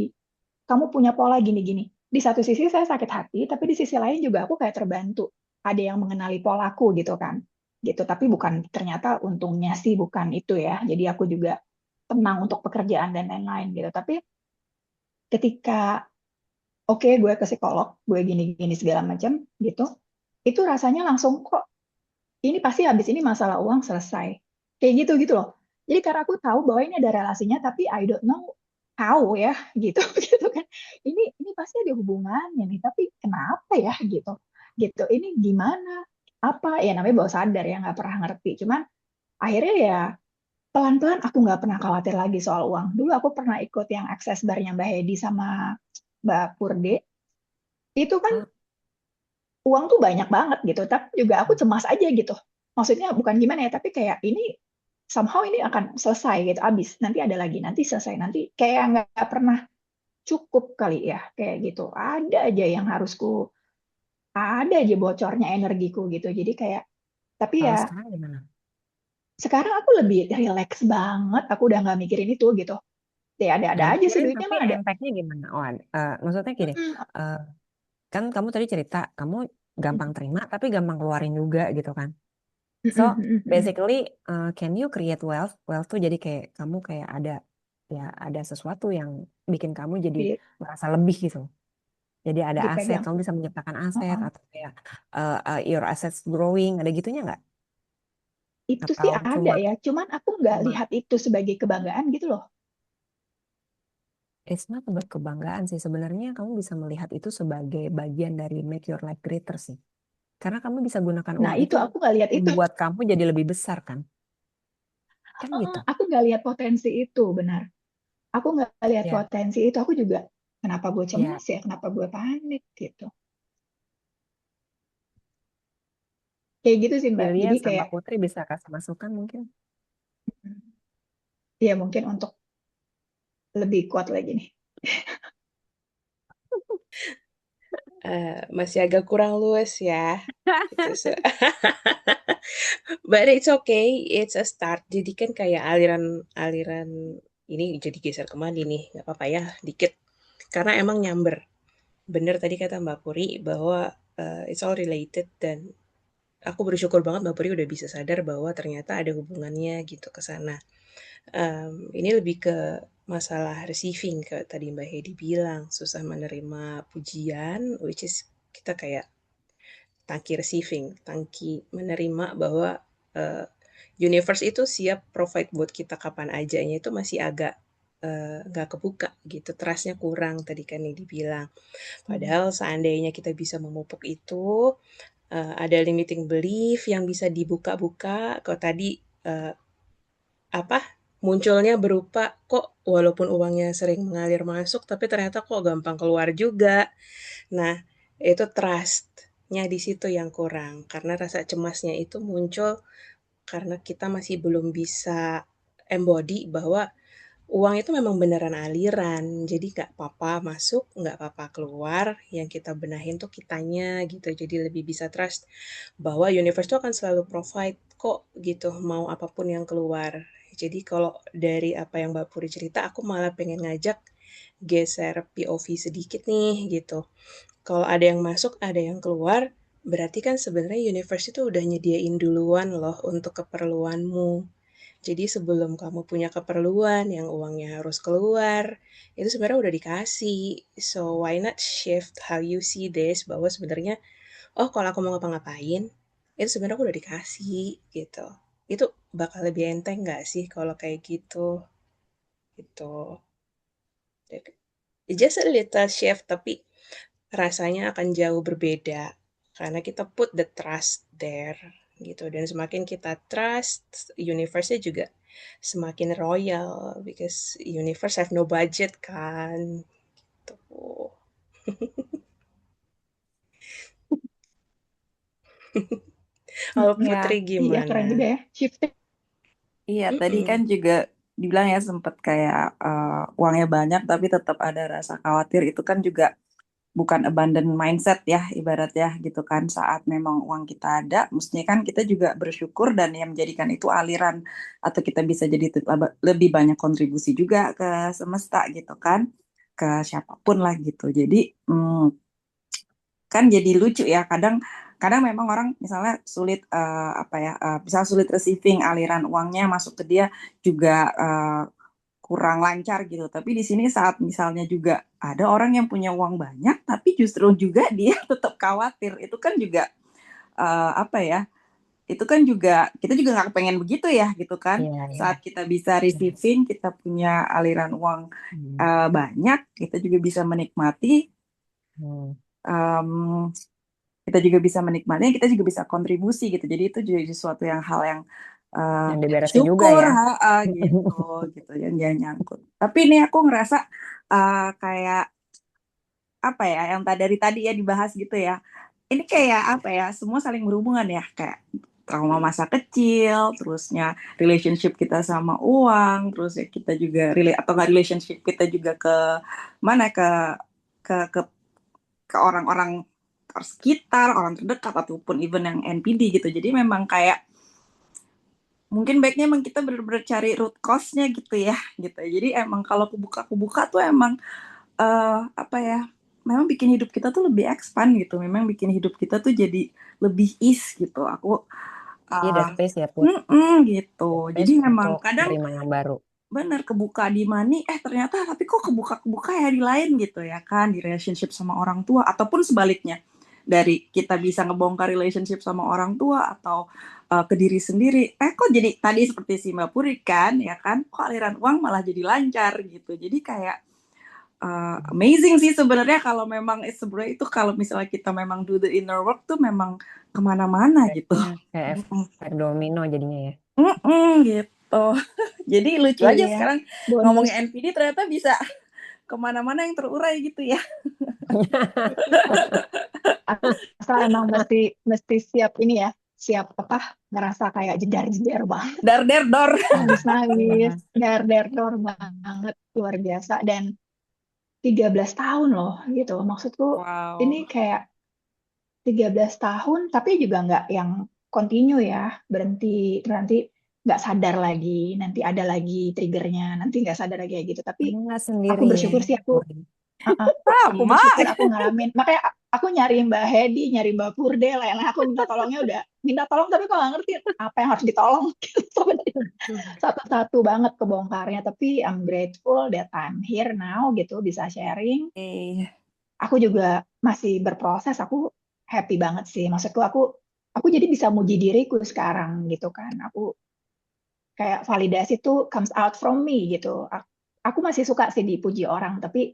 kamu punya pola gini-gini. Di satu sisi saya sakit hati, tapi di sisi lain juga aku kayak terbantu. Ada yang mengenali polaku gitu kan. Gitu, tapi bukan ternyata untungnya sih bukan itu ya. Jadi aku juga tenang untuk pekerjaan dan lain-lain gitu. Tapi ketika oke gue ke psikolog, gue gini-gini segala macam gitu, itu rasanya langsung kok ini pasti habis ini masalah uang selesai. Kayak gitu gitu loh. Jadi karena aku tahu bahwa ini ada relasinya, tapi I don't know how ya gitu gitu kan. Ini pasti ada hubungannya nih, tapi kenapa ya gitu. Gitu. Ini gimana? Apa ya namanya bawah sadar ya nggak pernah ngerti. Cuman akhirnya ya pelan-pelan aku nggak pernah khawatir lagi soal uang. Dulu aku pernah ikut yang akses barnya Mbak Hedi sama Mbak Purde. Itu kan ah, uang tuh banyak banget gitu, tapi juga aku cemas aja gitu. Maksudnya bukan gimana ya, tapi kayak ini somehow ini akan selesai gitu, habis nanti ada lagi, nanti selesai nanti kayak nggak pernah cukup kali ya kayak gitu. Ada aja yang harusku, ada aja bocornya energiku gitu. Jadi kayak, tapi kalau ya sekarang gimana? sekarang aku lebih relax banget. Aku udah nggak mikirin itu gitu. Ya ada-ada Nggak aja sih mikirin duitnya tapi mah ada. impactnya gimana? Oh, maksudnya gini, Mm-mm. eh, kan kamu tadi cerita kamu gampang terima tapi gampang keluarin juga gitu kan. So Mm-mm, mm-mm. basically, can you create wealth? Wealth tuh jadi kayak kamu kayak ada ya ada sesuatu yang bikin kamu jadi Di- merasa lebih gitu. Jadi ada aset, Dipegang. kamu bisa menciptakan aset Uh-uh. atau kayak your assets growing, ada gitunya nggak? Itu sih Atau ada cuma ya, cuman aku nggak cuma lihat itu sebagai kebanggaan gitu loh. it's not about kebanggaan sih. Sebenarnya kamu bisa melihat itu sebagai bagian dari make your life greater sih. Karena kamu bisa gunakan Nah, uang itu itu aku nggak lihat itu. membuat kamu jadi lebih besar kan? Kan gitu. Aku nggak lihat potensi itu, benar. Aku nggak lihat Ya, potensi itu. Aku juga, kenapa gue ya. cemas ya? Kenapa gue panik gitu? Kayak gitu sih, Mbak. Delia Jadi sama kayak, Putri bisa kasih masukan mungkin. ya mungkin untuk lebih kuat lagi nih. Masih agak kurang luas ya. Itu but it's okay, it's a start. Jadi kan kayak aliran ini jadi geser kemana nih? Nggak apa-apa ya, dikit. Karena emang nyamber. Bener tadi kata Mbak Puri bahwa it's all related dan aku bersyukur banget Mbak Puri udah bisa sadar bahwa ternyata ada hubungannya gitu ke sana. Ini lebih ke masalah receiving ke tadi Mbak Hedi bilang susah menerima pujian, which is kita kayak tangki receiving, tangki menerima bahwa uh, universe itu siap provide buat kita kapan ajanya itu masih agak nggak kebuka gitu, trustnya kurang tadi kan yang dibilang. Padahal seandainya kita bisa memupuk itu, ada limiting belief yang bisa dibuka-buka. Kalau tadi uh, apa munculnya berupa kok walaupun uangnya sering mengalir masuk, tapi ternyata kok gampang keluar juga. Nah, itu trust-nya di situ yang kurang karena rasa cemasnya itu muncul karena kita masih belum bisa embody bahwa uang itu memang beneran aliran. Jadi nggak apa-apa masuk, nggak apa-apa keluar. Yang kita benahin tuh kitanya gitu. Jadi lebih bisa trust bahwa universe tuh akan selalu provide kok gitu. Mau apapun yang keluar. Jadi kalau dari apa yang Mbak Puri cerita, aku malah pengen ngajak geser POV sedikit nih gitu. Kalau ada yang masuk, ada yang keluar, berarti kan sebenarnya universe itu udah nyediain duluan loh untuk keperluanmu. Jadi sebelum kamu punya keperluan yang uangnya harus keluar, itu sebenarnya udah dikasih. So why not shift how you see this bahwa sebenarnya oh kalau aku mau ngapa-ngapain, itu sebenarnya aku udah dikasih gitu. Itu bakal lebih enteng nggak sih kalau kayak gitu? gitu. It's just a little shift, tapi rasanya akan jauh berbeda karena kita put the trust there gitu. Dan semakin kita trust, universe-nya juga semakin royal because universe have no budget kan. Tuh. Kalau Ya, Putri Iya, keren juga gimana? ya. Shifting. Iya, tadi kan juga dibilang ya sempet kayak uangnya banyak tapi tetap ada rasa khawatir. Itu kan juga bukan abundant mindset ya ibaratnya gitu kan. Saat memang uang kita ada, mestinya kan kita juga bersyukur dan yang menjadikan itu aliran atau kita bisa jadi lebih banyak kontribusi juga ke semesta gitu kan, ke siapapun lah gitu. Jadi kan jadi lucu ya kadang kadang memang orang misalnya sulit apa ya misal sulit receiving aliran uangnya masuk ke dia juga kurang lancar gitu. Tapi di sini saat misalnya juga ada orang yang punya uang banyak, tapi justru juga dia tetap khawatir. Itu kan juga apa ya? Itu kan juga kita juga nggak pengen begitu ya gitu kan. iya, iya. Saat kita bisa receiving, kita punya aliran uang banyak, kita juga bisa menikmati. em, kita juga bisa menikmatinya, kita juga bisa kontribusi gitu. Jadi itu jadi sesuatu yang hal yang Yang diberesin juga syukur ya. gitu gitu yang jangan nyangkut. Tapi ini aku ngerasa kayak apa ya yang dari tadi ya dibahas gitu ya. Ini kayak apa ya semua saling berhubungan ya kayak trauma masa kecil, terusnya relationship kita sama uang, terus ya kita juga atau nggak relationship kita juga ke mana ke ke ke orang-orang sekitar, orang terdekat ataupun even yang NPD gitu. Jadi memang kayak mungkin baiknya emang kita benar-benar cari root cause-nya gitu ya, gitu. Jadi emang kalau kubuka tuh emang apa ya? Memang bikin hidup kita tuh lebih expand gitu. Memang bikin hidup kita tuh jadi lebih ease gitu. Aku Iya, ada space ya, Put. gitu. Space Jadi memang untuk kadang terima yang baru. bener kebuka di money ternyata tapi kok kebuka ya di lain gitu ya kan di relationship sama orang tua ataupun sebaliknya dari kita bisa ngebongkar relationship sama orang tua atau ke diri sendiri kok jadi tadi seperti si Mbak Puri kan ya kan kok aliran uang malah jadi lancar gitu jadi kayak amazing sih sebenarnya kalau memang sebenarnya itu kalau misalnya kita memang do the inner work tuh memang kemana-mana gitu Kayak efek domino jadinya ya. gitu jadi lucu aja Iya, sekarang bonus. ngomongin NPD ternyata bisa kemana-mana yang terurai gitu ya. Asal emang mesti siap ini ya, siap apa ngerasa kayak jedar-jedar banget, Dor. nangis-nangis, dar-dar-dor banget, luar biasa. Dan 13 tahun loh gitu. Maksudku Wow. ini kayak 13 tahun tapi juga nggak yang continue ya, berhenti nggak sadar lagi, nanti ada lagi triggernya, nanti nggak sadar lagi kayak gitu. Tapi Nggak aku sendiri bersyukur sih aku aku Sama. bersyukur aku ngalamin. Makanya aku nyari Mbak Hedi, nyari Mbak Purde, lain aku minta tolongnya udah minta tolong tapi kok nggak ngerti apa yang harus ditolong. Satu-satu banget kebongkarnya. Tapi I'm grateful that I'm here now gitu bisa sharing. Aku juga masih berproses. Aku happy banget sih. Maksudku aku jadi bisa muji diriku sekarang gitu kan. Aku kayak validasi tuh comes out from me gitu. Aku masih suka sih dipuji orang, tapi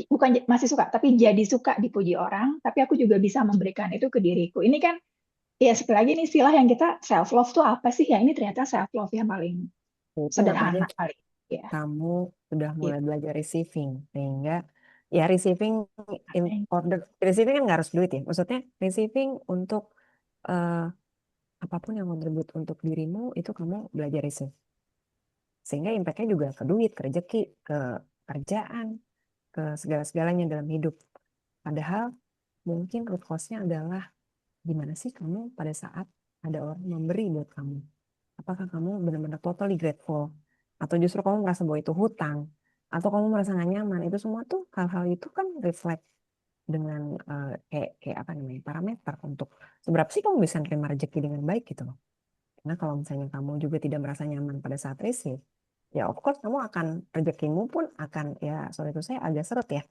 bukan masih suka, tapi jadi suka dipuji orang, tapi aku juga bisa memberikan itu ke diriku. Ini kan ya sekali lagi nih istilah yang kita self love tuh apa sih ya? Ini ternyata self love yang paling Itu sederhana apalagi kali ya. kamu sudah mulai Gitu. belajar receiving sehingga ya receiving in order receiving kan nggak harus duit ya. Maksudnya receiving untuk apapun yang kontribut untuk dirimu itu kamu belajar receive. Sehingga impact-nya juga ke duit, ke rezeki, ke kerjaan, ke segala-segalanya dalam hidup. Padahal mungkin root cause-nya adalah gimana sih kamu pada saat ada orang memberi buat kamu. Apakah kamu benar-benar totally grateful? Atau justru kamu merasa bahwa itu hutang? Atau kamu merasa gak nyaman? Itu semua tuh hal-hal itu kan reflect dengan kayak apa namanya parameter untuk seberapa sih kamu bisa nerima rezeki dengan baik gitu loh. Karena kalau misalnya kamu juga tidak merasa nyaman pada saat receive, ya of course kamu akan rezekimu pun akan ya sorry itu saya agak seret ya,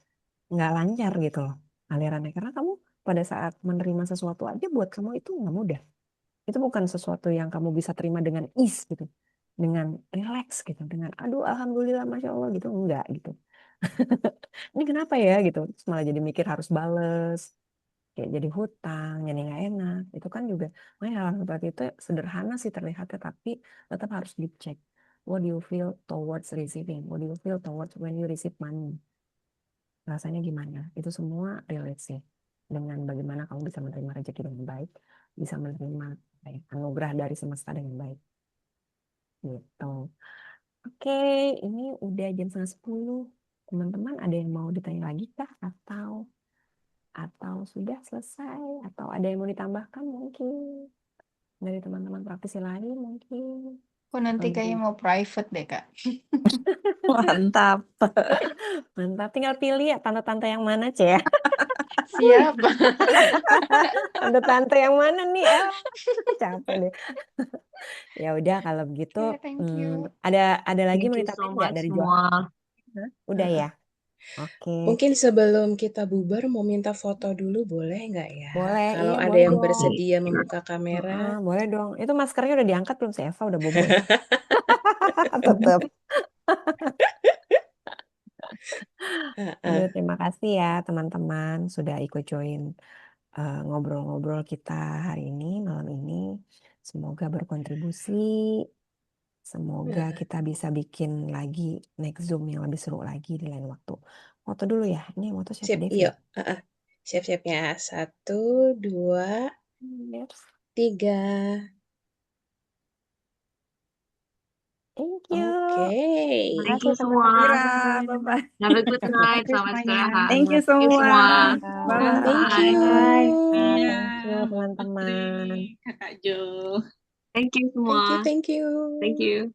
nggak lancar gitu loh alirannya. Karena kamu pada saat menerima sesuatu aja buat kamu itu nggak mudah. Itu bukan sesuatu yang kamu bisa terima dengan ease gitu. dengan relax gitu, dengan aduh alhamdulillah masya Allah gitu, enggak gitu. Ini kenapa ya gitu, terus malah jadi mikir harus bales, kayak jadi hutang, jadi nggak enak. Itu kan juga, makanya hal seperti itu sederhana sih terlihatnya, tapi tetap harus dicek. What do you feel towards receiving? What do you feel towards when you receive money? Rasanya gimana? Itu semua relate sih dengan bagaimana kamu bisa menerima rezeki dengan baik, bisa menerima apa ya, anugerah dari semesta dengan baik. Gitu. Oke, ini udah jam 9:30. Teman-teman ada yang mau ditanya lagi kah? Atau sudah selesai? Atau ada yang mau ditambahkan mungkin dari teman-teman praktisi lain mungkin? Aku nanti Kalau kayaknya mau private deh, Kak. Mantap. mantap, tinggal pilih ya tante-tante yang mana, Cia. Siap. Tante-tante yang mana nih? Capek deh. Ya udah kalau begitu, Oke, thank you. ada lagi Thank mau you so ditambahin nggak much dari semua. Johan? Hah? Udah ya? Oke, Mungkin sebelum kita bubar mau minta foto dulu boleh nggak ya? boleh. Kalau Iya, ada boleh yang dong. bersedia membuka kamera. Boleh dong. Itu maskernya udah diangkat belum si Eva? Udah bobo ya? Tetep. Aduh, Heeh. terima kasih ya teman-teman sudah ikut join ngobrol-ngobrol kita hari ini, malam ini. Semoga berkontribusi. Semoga kita bisa bikin lagi next Zoom yang lebih seru lagi di lain waktu. Foto dulu ya. Ini foto siapa? Sip, Devi ya? yuk. Heeh. Siap-siap ya. 1, 2, Yes. 3. Thank you. Oke. Terima Thank kasih you semua. teman-teman. Bye-bye. Have a good Terima night. kasih Selamat semuanya. istirahat. Thank you Thank you semua. semua. Bye. Thank Bye. you. Thank you Mbak Putri, teman-teman. Kakak Jo. Thank you semua. Thank you. Thank you.